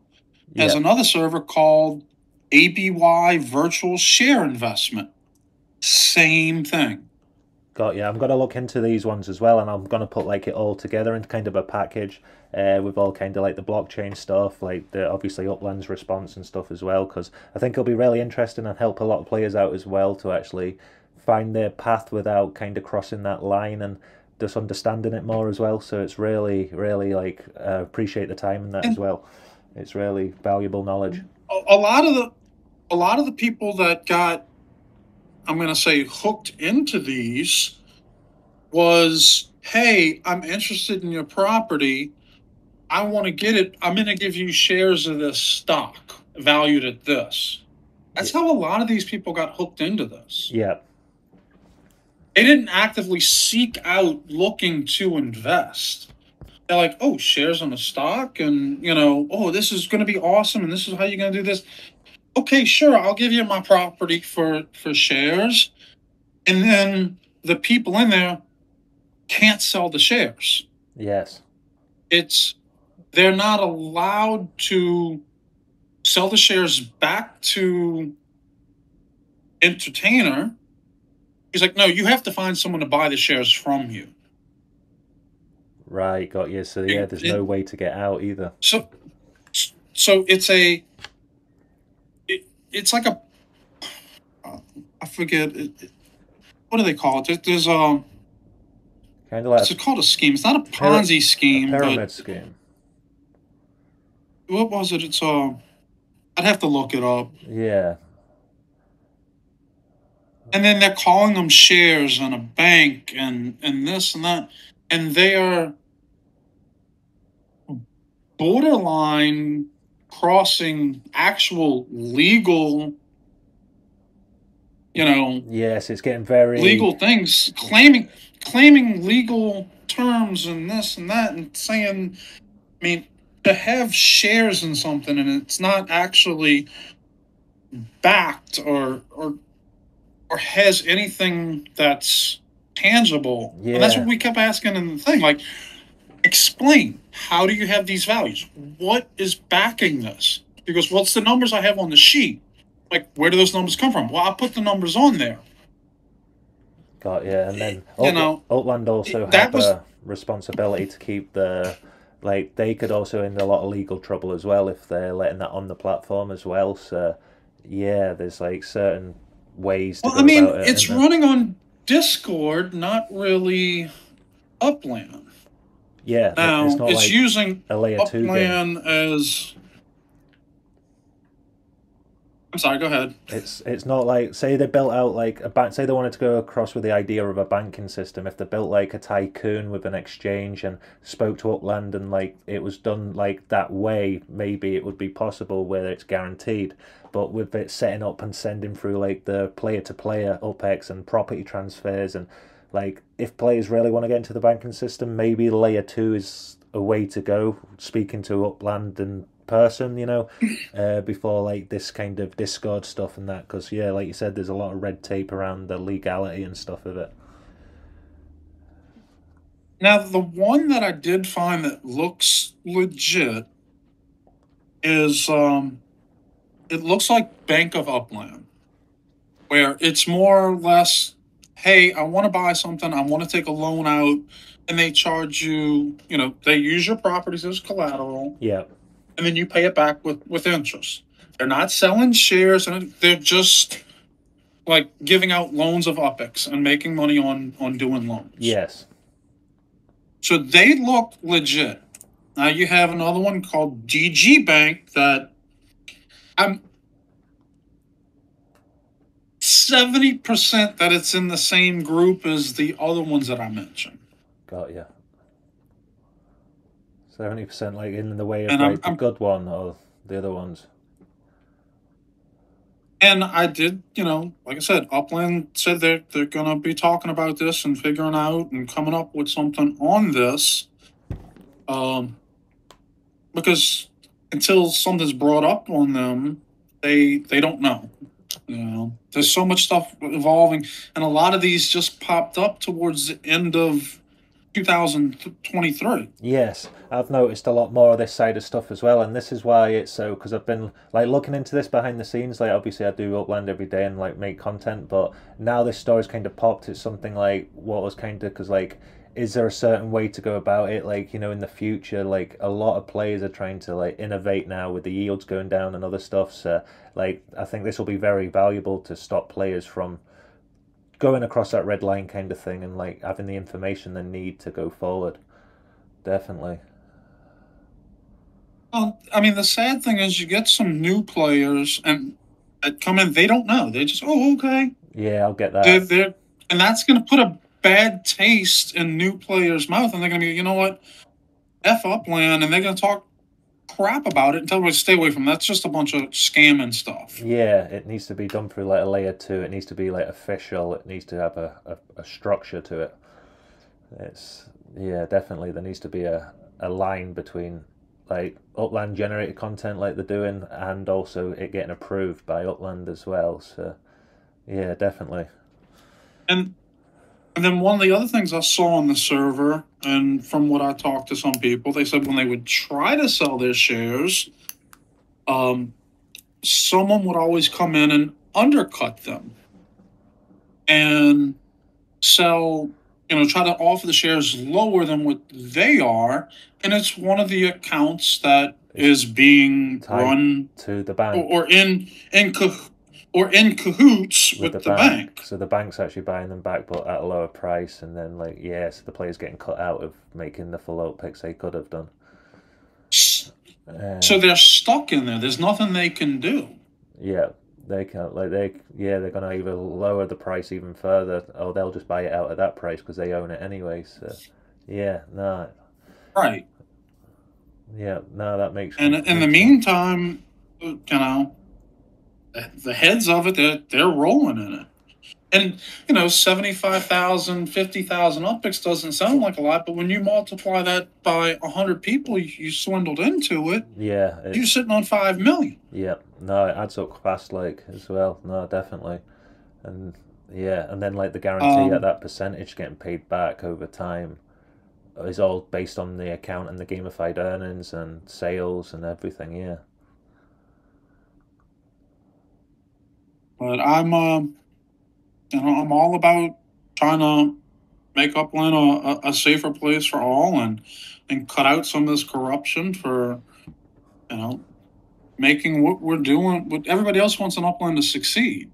has another server called ABY Virtual Share Investment. Same thing. Got you. I'm going to look into these ones as well, and I'm going to put like it all together in kind of a package with all kind of like the blockchain stuff, like the obviously Upland's response and stuff as well, because I think it'll be really interesting and help a lot of players out as well to actually find their path without kind of crossing that line and just understanding it more as well. So it's really, really like appreciate the time in that as well. It's really valuable knowledge. A lot of the people that got, I'm going to say, hooked into these was, hey, I'm interested in your property. I want to get it. I'm going to give you shares of this stock valued at this. That's how a lot of these people got hooked into this. Yeah. They didn't actively seek out looking to invest. They're like, oh, shares on a stock and, oh, this is going to be awesome and this is how you're going to do this. Okay, sure, I'll give you my property for shares. And then the people in there can't sell the shares. Yes. They're not allowed to sell the shares back to Entretainer. He's like, no, you have to find someone to buy the shares from you. Right, got you. So there's no way to get out either. So it's like a, I forget, what do they call it? There's kind of like it's called a scheme. It's not a Ponzi scheme, a pyramid scheme. What was it? It's I'd have to look it up. Yeah. And then they're calling them shares in a bank and this and that, and they are borderline crossing actual legal, Yes, it's getting very legal things, claiming legal terms and this and that, and saying, I mean, to have shares in something and it's not actually backed or has anything that's tangible. Yeah. And that's what we kept asking in the thing. Like, explain, how do you have these values? What is backing this? Because what's the numbers I have on the sheet? Like, where do those numbers come from? Well, I put the numbers on there. Got you. And then Upland also that have was a responsibility to keep the, like, they could also in a lot of legal trouble as well if they're letting that on the platform as well. So yeah, there's like certain ways to well, go I mean, about it. it's running on Discord, not really Upland. Yeah, Now it's not it's like using a layer 2 game. Upland as. I'm sorry. Go ahead. It's not like, say they built out like a bank, say they wanted to go across with the idea of a banking system. If they built like a tycoon with an exchange and spoke to Upland and like it was done like that way, maybe it would be possible where it's guaranteed. But with it setting up and sending through like the player to player UPEX and property transfers, and like if players really want to get into the banking system, maybe layer 2 is a way to go. Speaking to Upland and person, before like this kind of Discord stuff and that, because yeah, like you said, there's a lot of red tape around the legality and stuff of it. Now, the one that I did find that looks legit is it looks like Bank of Upland, where it's more or less, hey, I want to buy something, I want to take a loan out, and they charge you, they use your properties as collateral. Yeah. And then you pay it back with interest. They're not selling shares, and they're just like giving out loans of UPEX and making money on doing loans. Yes. So they look legit. Now you have another one called DG Bank that I'm 70% that it's in the same group as the other ones that I mentioned. Got you. 70% like in the way of like the good one or the other ones. And I did, like I said, Upland said they're going to be talking about this and figuring out and coming up with something on this. Because until something's brought up on them, they don't know. There's so much stuff evolving, and a lot of these just popped up towards the end of 2023. Yes, I've noticed a lot more of this side of stuff as well, and this is why it's so, because I've been like looking into this behind the scenes. Like obviously I do Upland every day and like make content, but now this story's kind of popped. It's something like what was kind of, because like, is there a certain way to go about it, like in the future? Like a lot of players are trying to like innovate now with the yields going down and other stuff, so like I think this will be very valuable to stop players from going across that red line kind of thing, and like having the information they need to go forward. Definitely. Well, I mean, the sad thing is you get some new players and that come in, they don't know. They just, oh, okay. Yeah, I'll get that. And that's going to put a bad taste in new players' mouth, and they're going to be, you know what, F Upland, and they're going to talk crap about it and tell everybody to stay away from it. That's just a bunch of scamming stuff. Yeah, it needs to be done through like a layer 2. It needs to be like official. It needs to have a structure to it. It's, yeah, definitely there needs to be a line between like Upland generated content like they're doing, and also it getting approved by Upland as well. So yeah, definitely. And then one of the other things I saw on the server, and from what I talked to some people, they said when they would try to sell their shares, someone would always come in and undercut them and sell, try to offer the shares lower than what they are. And it's one of the accounts that is being run to the bank or in cahoots with the bank. So the bank's actually buying them back, but at a lower price, and then like so the player's getting cut out of making the full OPEX they could have done. So they're stuck in there. There's nothing they can do. Yeah, they can't. Like they're gonna either lower the price even further, or they'll just buy it out at that price because they own it anyway. So yeah, no. Right. Yeah, no, that makes. And in the meantime, the heads of it, they're rolling in it. And, 75,000, 50,000 upticks doesn't sound like a lot, but when you multiply that by 100 people you swindled into it, Yeah, you're sitting on 5 million. yeah. No, it adds up fast, like, as well. No, definitely. And yeah, and then like the guarantee at that percentage getting paid back over time is all based on the account and the gamified earnings and sales and everything. Yeah, But I'm all about trying to make Upland a safer place for all, and cut out some of this corruption for, making what we're doing, what everybody else wants an Upland to succeed.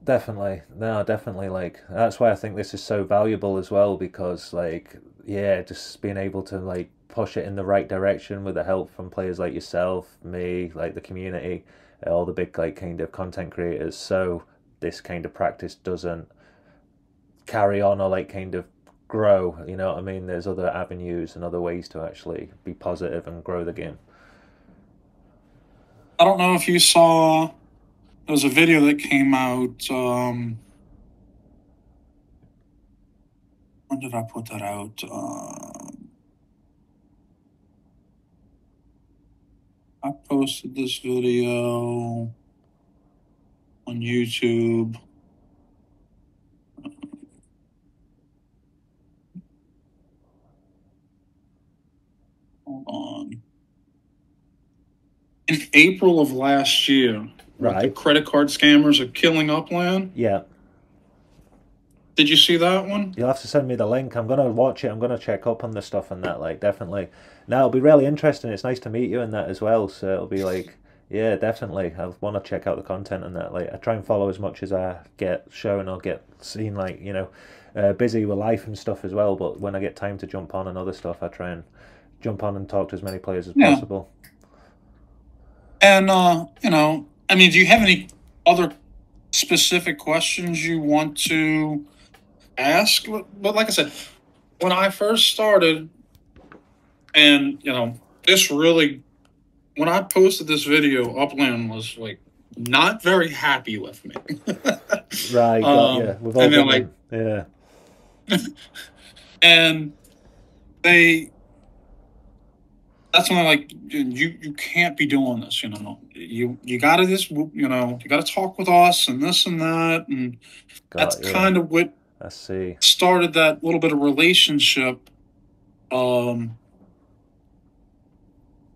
definitely. No, definitely. Like that's why I think this is so valuable as well because like yeah, just being able to like push it in the right direction with the help from players like yourself, me, like the community, all the big like kind of content creators. So this kind of practice doesn't carry on or like kind of grow. You know what I mean? There's other avenues and other ways to actually be positive and grow the game. I don't know if you saw, there was a video that came out. When did I put that out? I posted this video on YouTube. Hold on. In April of last year, Right. the credit card scammers are killing Upland. Yeah. Did you see that one? You'll have to send me the link. I'm gonna watch it. I'm gonna check up on the stuff and that. Like definitely. Now it'll be really interesting. It's nice to meet you in that as well. So it'll be like, yeah, definitely. I want to check out the content and that. Like I try and follow as much as I get shown or get seen. Like busy with life and stuff as well. But when I get time to jump on and other stuff, I try and jump on and talk to as many players as possible. And I mean, do you have any other specific questions you want to ask? But like I said, when I first started, and this really, when I posted this video, Upland was like not very happy with me. Right, yeah, we've all been like, yeah. And that's when I'm like, you can't be doing this, you gotta you gotta talk with us and this and that, and that's kind of what I see started that little bit of relationship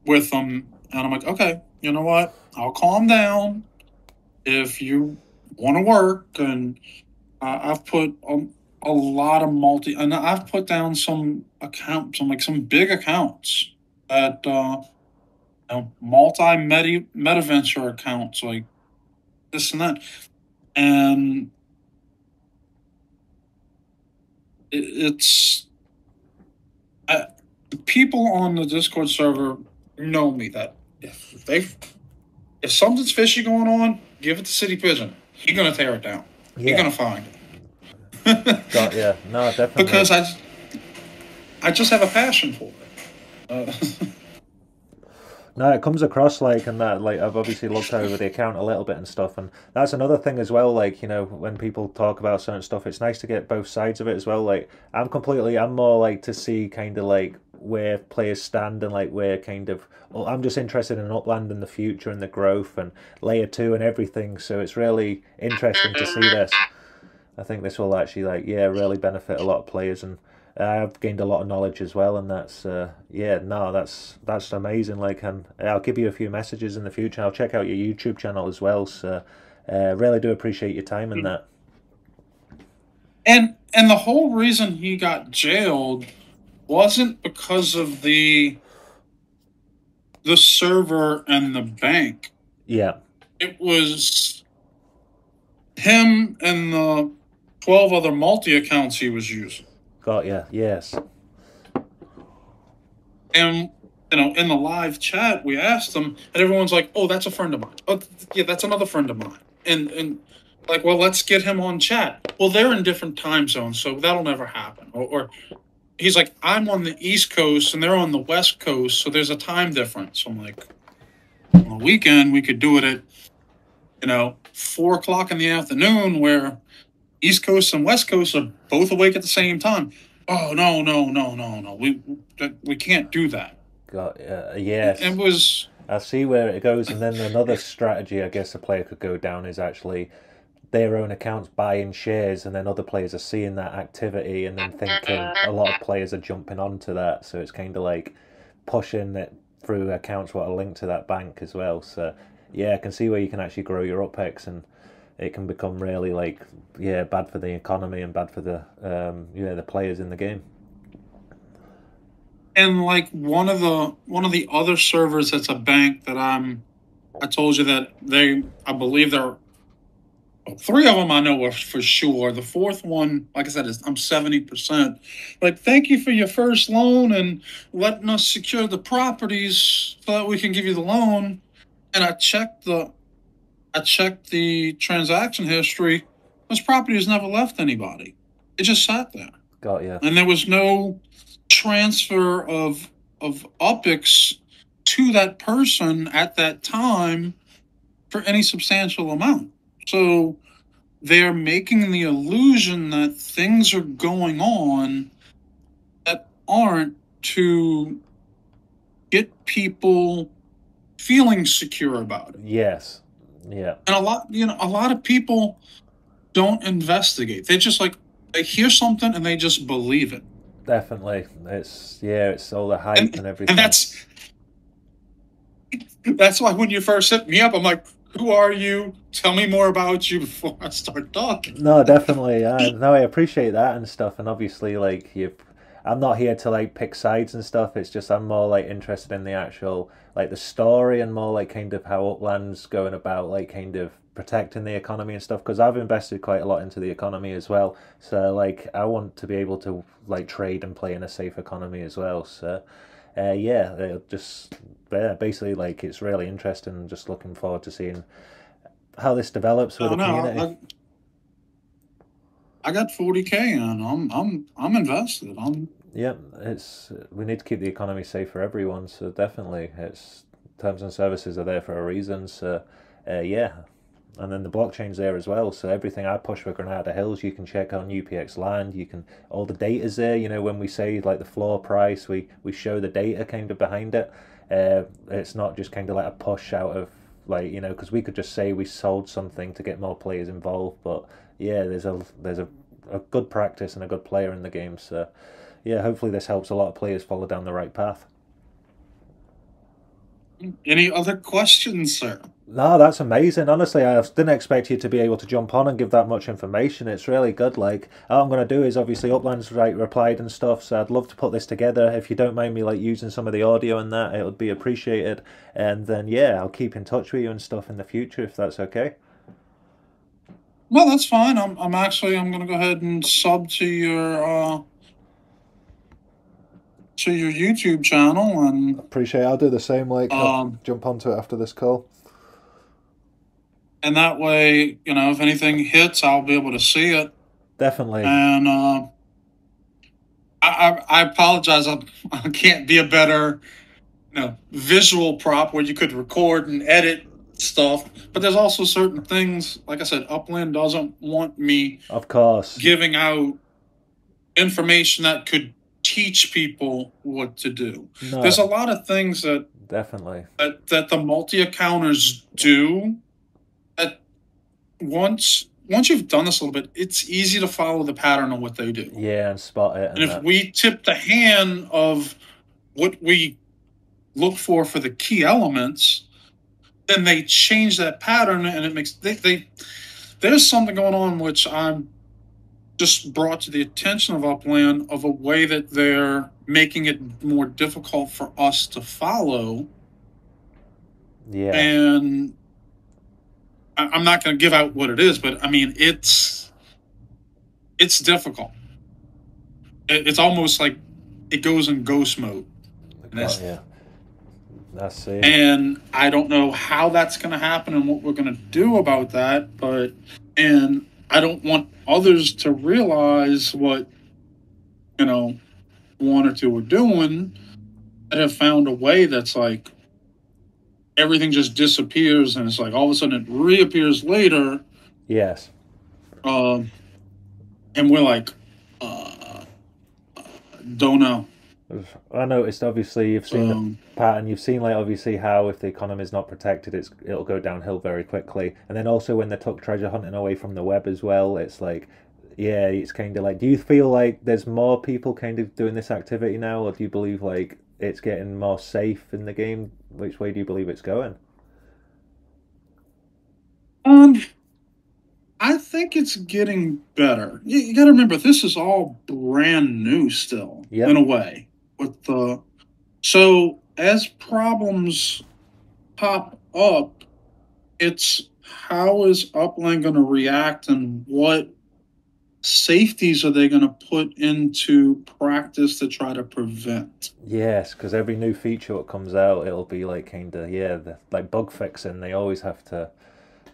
with them. And I'm like, okay, you know what, I'll calm down if you want to work. And I've put a lot of and I've put down some accounts, some big accounts at meta venture accounts like this and that, and it's people on the Discord server know me, that if something's fishy going on, give it to Citypigeon. He's gonna tear it down. Yeah. He's gonna find it. Yeah, no, definitely. Because I just have a passion for it. No, it comes across like, and that, like, I've obviously looked over the account a little bit and stuff, and that's another thing as well, like, when people talk about certain stuff, it's nice to get both sides of it as well. Like, I'm more like to see kind of like where players stand and like where kind of, well, I'm just interested in Upland and the future and the growth and layer 2 and everything, so it's really interesting to see this. I think this will actually, like, yeah, really benefit a lot of players, and I've gained a lot of knowledge as well, and that's yeah, no, that's amazing. Like, and I'll give you a few messages in the future. I'll check out your YouTube channel as well. So, really do appreciate your time in that. And the whole reason he got jailed wasn't because of the server and the bank. Yeah, it was him and the 12 other multi accounts he was using. Got ya. Yes. And in the live chat, we asked them, and everyone's like, "Oh, that's a friend of mine. Oh, yeah, that's another friend of mine." And like, well, let's get him on chat. Well, they're in different time zones, so that'll never happen. Or he's like, "I'm on the East Coast and they're on the West Coast, so there's a time difference." I'm like, on the weekend we could do it at 4 o'clock in the afternoon, where East Coast and West Coast are both awake at the same time. Oh no, no, no, no, no. We can't do that. Yes. It was I see where it goes, and then another strategy I guess a player could go down is actually their own accounts buying shares, and then other players are seeing that activity and then thinking a lot of players are jumping onto that, so it's kind of like pushing it through accounts what are linked to that bank as well. So yeah, I can see where you can actually grow your UPEX, and it can become really like bad for the economy and bad for the the players in the game. and like one of the other servers that's a bank that I told you that I believe they're three of them I know are for sure. The fourth one, like I said, I'm 70%. Like, thank you for your first loan and letting us secure the properties so that we can give you the loan. And I checked the transaction history. This property has never left anybody. It just sat there. Got you. And there was no transfer of UPEX to that person at that time for any substantial amount. So they're making the illusion that things are going on that aren't, to get people feeling secure about it. Yes. Yeah. And a lot of people don't investigate. They just they hear something and they just believe it. Definitely. It's all the hype and everything. And that's why when you first hit me up, I'm like, who are you? Tell me more about you before I start talking. No, definitely. No, I appreciate that and stuff. And obviously, I'm not here to like pick sides and stuff. It's just I'm more like interested in the actual like the story and more like kind of how Upland's going about like kind of protecting the economy and stuff. Because I've invested quite a lot into the economy as well. So like I want to be able to like trade and play in a safe economy as well. So basically like it's really interesting and just looking forward to seeing how this develops with the community. I got 40K and I'm invested. We need to keep the economy safe for everyone. So definitely, it's terms and services are there for a reason. So and then the blockchain's there as well. So everything I push for Granada Hills, you can check on UPX Land. You can all the data's there. You know when we say like the floor price, we show the data kind of behind it. It's not just kind of like a push out of like because we could just say we sold something to get more players involved, but there's a good practice and a good player in the game. So hopefully this helps a lot of players follow down the right path. Any other questions, sir? No, that's amazing. Honestly, I didn't expect you to be able to jump on and give that much information. It's really good. Like, all I'm going to do is obviously Upland's replied and stuff, so I'd love to put this together. If you don't mind me like using some of the audio and that, it would be appreciated. And then I'll keep in touch with you and stuff in the future if that's okay. Well, that's fine. I'm going to go ahead and sub to your YouTube channel and appreciate it. I'll do the same. Like, I'll jump onto it after this call. And that way, if anything hits, I'll be able to see it. Definitely. And I apologize. I can't be a better, visual prop where you could record and edit stuff. But there's also certain things, like I said, Upland doesn't want me, of course, giving out information that could teach people what to do. No. There's a lot of things that definitely that the multi-accounters do. That once you've done this a little bit, it's easy to follow the pattern of what they do. Yeah, and spot it. And if we tip the hand of what we look for the key elements, then they change that pattern, and it makes there's something going on which I'm just brought to the attention of Upland of a way that they're making it more difficult for us to follow. Yeah. And I'm not going to give out what it is, but I mean, it's difficult. It's almost like it goes in ghost mode. That's it. And I don't know how that's going to happen and what we're going to do about that, and I don't want others to realize what, one or two are doing that have found a way that's like everything just disappears and it's like all of a sudden it reappears later. Yes. And we're like, don't know. I noticed, obviously, you've seen the Um, pattern. You've seen, like, obviously how if the economy is not protected, it'll go downhill very quickly. And then also when they took treasure hunting away from the web as well, it's like, yeah, it's kind of like. Do you feel like there's more people kind of doing this activity now, or do you believe like it's getting more safe in the game? Which way do you believe it's going? um, I think it's getting better. You got to remember, this is all brand new still, in Yep. a way. With the So as problems pop up, it's how is Upland going to react, and what safeties are they going to put into practice to try to prevent? Yes, because every new feature that comes out, it'll be like kind of like bug fixing. They always have to.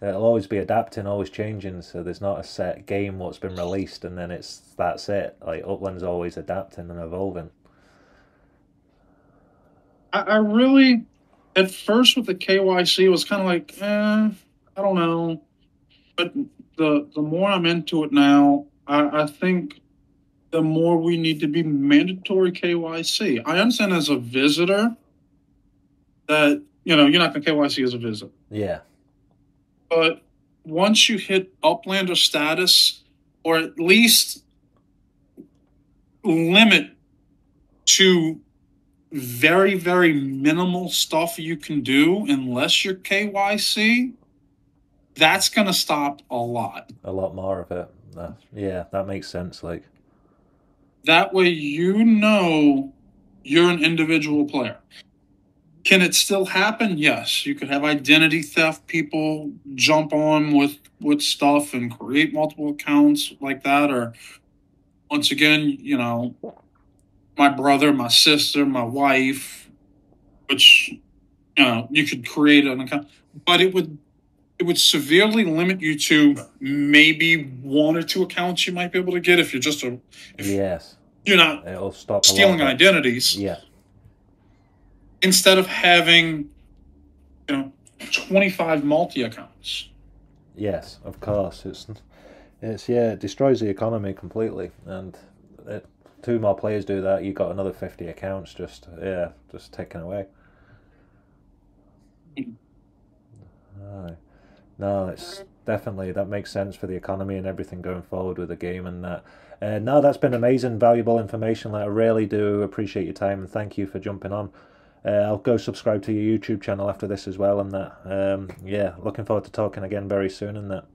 It'll always be adapting, always changing. So there's not a set game what's been released, and then that's it. Like Upland's always adapting and evolving. I really, at first with the KYC, it was kind of like, I don't know. But the more I'm into it now, I think the more we need to be mandatory KYC. I understand as a visitor that, you're not going to KYC as a visitor. Yeah. But once you hit Uplander status, or at least limit to very, very minimal stuff you can do unless you're KYC, that's going to stop a lot. A lot more of it. Yeah, that makes sense. Like, That way, you're an individual player. Can it still happen? Yes. You could have identity theft, people jump on with stuff and create multiple accounts like that. Or once again, my brother, my sister, my wife, which you could create an account, but it would severely limit you to maybe one or two accounts you might be able to get if yes, you're not it'll stop stealing a lot. identities. Yeah. Instead of having 25 multi accounts. Yes, of course. It destroys the economy completely, and two more players do that, you got another 50 accounts just taken away. Aye. No, it's definitely that makes sense for the economy and everything going forward with the game and that. No, that's been amazing, valuable information. Like, I really do appreciate your time and thank you for jumping on. I'll go subscribe to your YouTube channel after this as well, and that. Yeah, looking forward to talking again very soon, and that.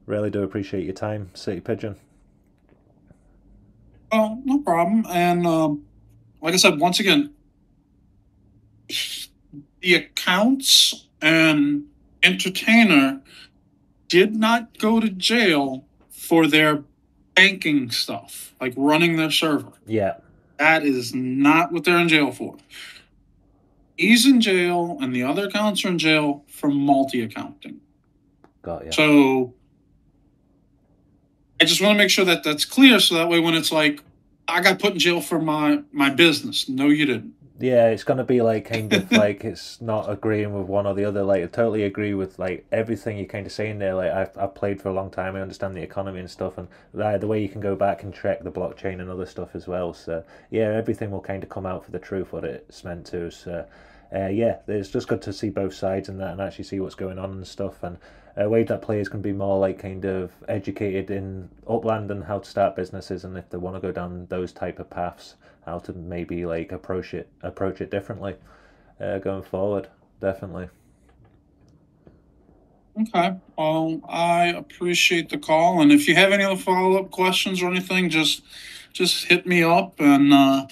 Really do appreciate your time, Citypigeon. Oh, no problem. And like I said, once again, the accounts and Entretainer did not go to jail for their banking stuff, like running their server. Yeah. That is not what they're in jail for. He's in jail, and the other accounts are in jail for multi-accounting. Got you. So I just want to make sure that that's clear, so that way when it's like, I got put in jail for my business. No, you didn't. Yeah, it's gonna be like kind of like it's not agreeing with one or the other. Like, I totally agree with like everything you kind of saying there. Like, I've played for a long time. I understand the economy and stuff, and the way you can go back and check the blockchain and other stuff as well. So yeah, everything will kind of come out for the truth what it's meant to. So yeah, it's just good to see both sides and that, and actually see what's going on and stuff. And a way that players can be more like kind of educated in Upland and how to start businesses, and if they want to go down those type of paths, how to maybe like approach it differently going forward. Definitely. Okay. Well, I appreciate the call, and if you have any other follow-up questions or anything, just hit me up, and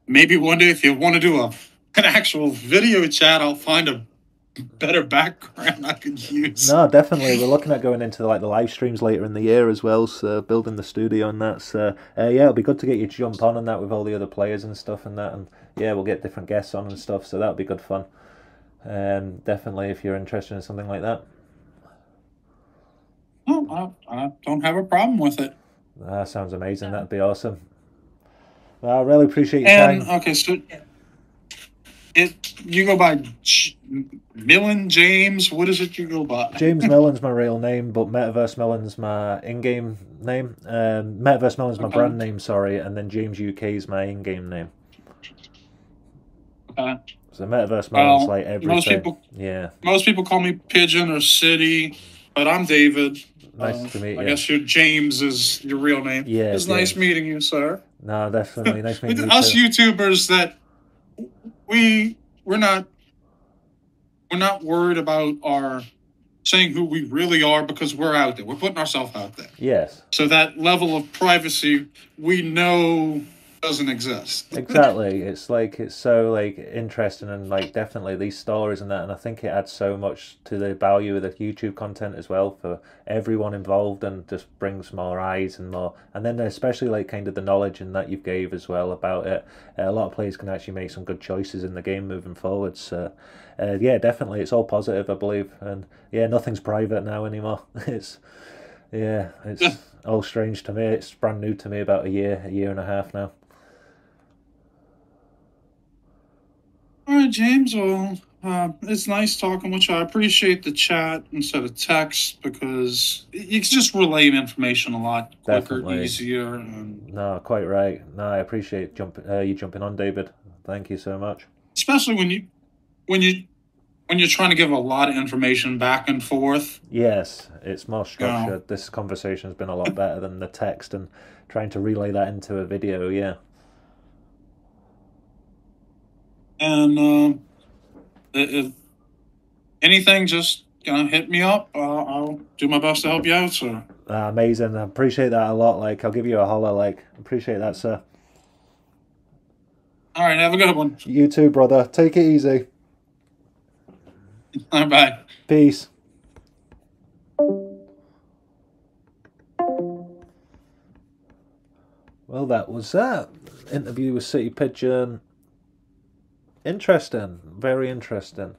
maybe one day if you want to do an actual video chat, I'll find a better background I could use. No, definitely. We're looking at going into like the live streams later in the year as well, so building the studio and that. So yeah, it'll be good to get you to jump on and that with all the other players and stuff and that, and yeah, we'll get different guests on and stuff. So that'll be good fun. Definitely, if you're interested in something like that. No, I don't have a problem with it. That sounds amazing. That'd be awesome. Well, I really appreciate your And time. okay, so you go by Millen, James, what is it you go by? James Millen's my real name, but MetaverseMillen's my in-game name. MetaverseMillen's my brand name, sorry, and then James UK is my in-game name. Okay. So MetaverseMillen's like everything. Most people call me Pigeon or City, but I'm David. Nice to meet you. I guess your James is your real name. Yeah, it's nice meeting you, sir. No, definitely nice meeting you. Us YouTubers that we're not worried about our saying who we really are because we're out there. We're putting ourselves out there. Yes. So that level of privacy we know doesn't exist. Exactly. It's like it's so like interesting and like definitely these stories and that, and I think it adds so much to the value of the YouTube content as well for everyone involved, and just brings more eyes and more, and then especially like kind of the knowledge and that you gave as well about it. A lot of players can actually make some good choices in the game moving forward. So yeah, definitely it's all positive, I believe, and yeah, nothing's private now anymore. It's all strange to me. It's brand new to me, about a year and a half now. All right, James. Well, it's nice talking with you. I appreciate the chat instead of text because you can just relay information a lot quicker, easier. And no, quite right. No, I appreciate you jumping on, David. Thank you so much. Especially when you're trying to give a lot of information back and forth. Yes, it's more structured. This conversation has been a lot better than the text and trying to relay that into a video. Yeah. And if anything, just hit me up. I'll do my best to help you out, sir. Amazing. I appreciate that a lot. Like, I'll give you a holler. Like, appreciate that, sir. All right, have a good one. You too, brother. Take it easy. Bye. Peace. Well, that was that interview with Citypigeon. Interesting, very interesting.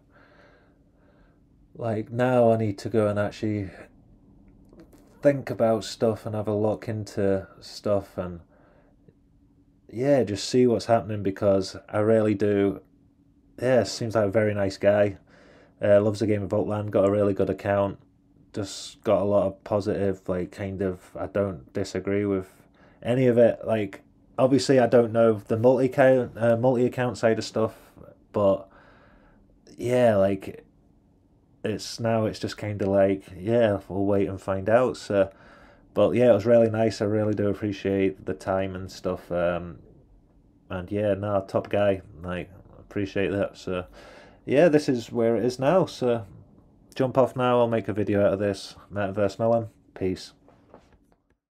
Like, now I need to go and actually think about stuff and have a look into stuff and yeah, just see what's happening, because I really do. Yeah, seems like a very nice guy. Loves the game of Upland, got a really good account, just got a lot of positive, like, kind of, I don't disagree with any of it. Like, obviously I don't know the multi-account side of stuff, but yeah, like, it's just kind of like, yeah, we'll wait and find out. So, but yeah, it was really nice. I really do appreciate the time and stuff. And yeah, no, top guy. Like, appreciate that. So yeah, this is where it is now. So jump off now. I'll make a video out of this. MetaverseMillen. Peace.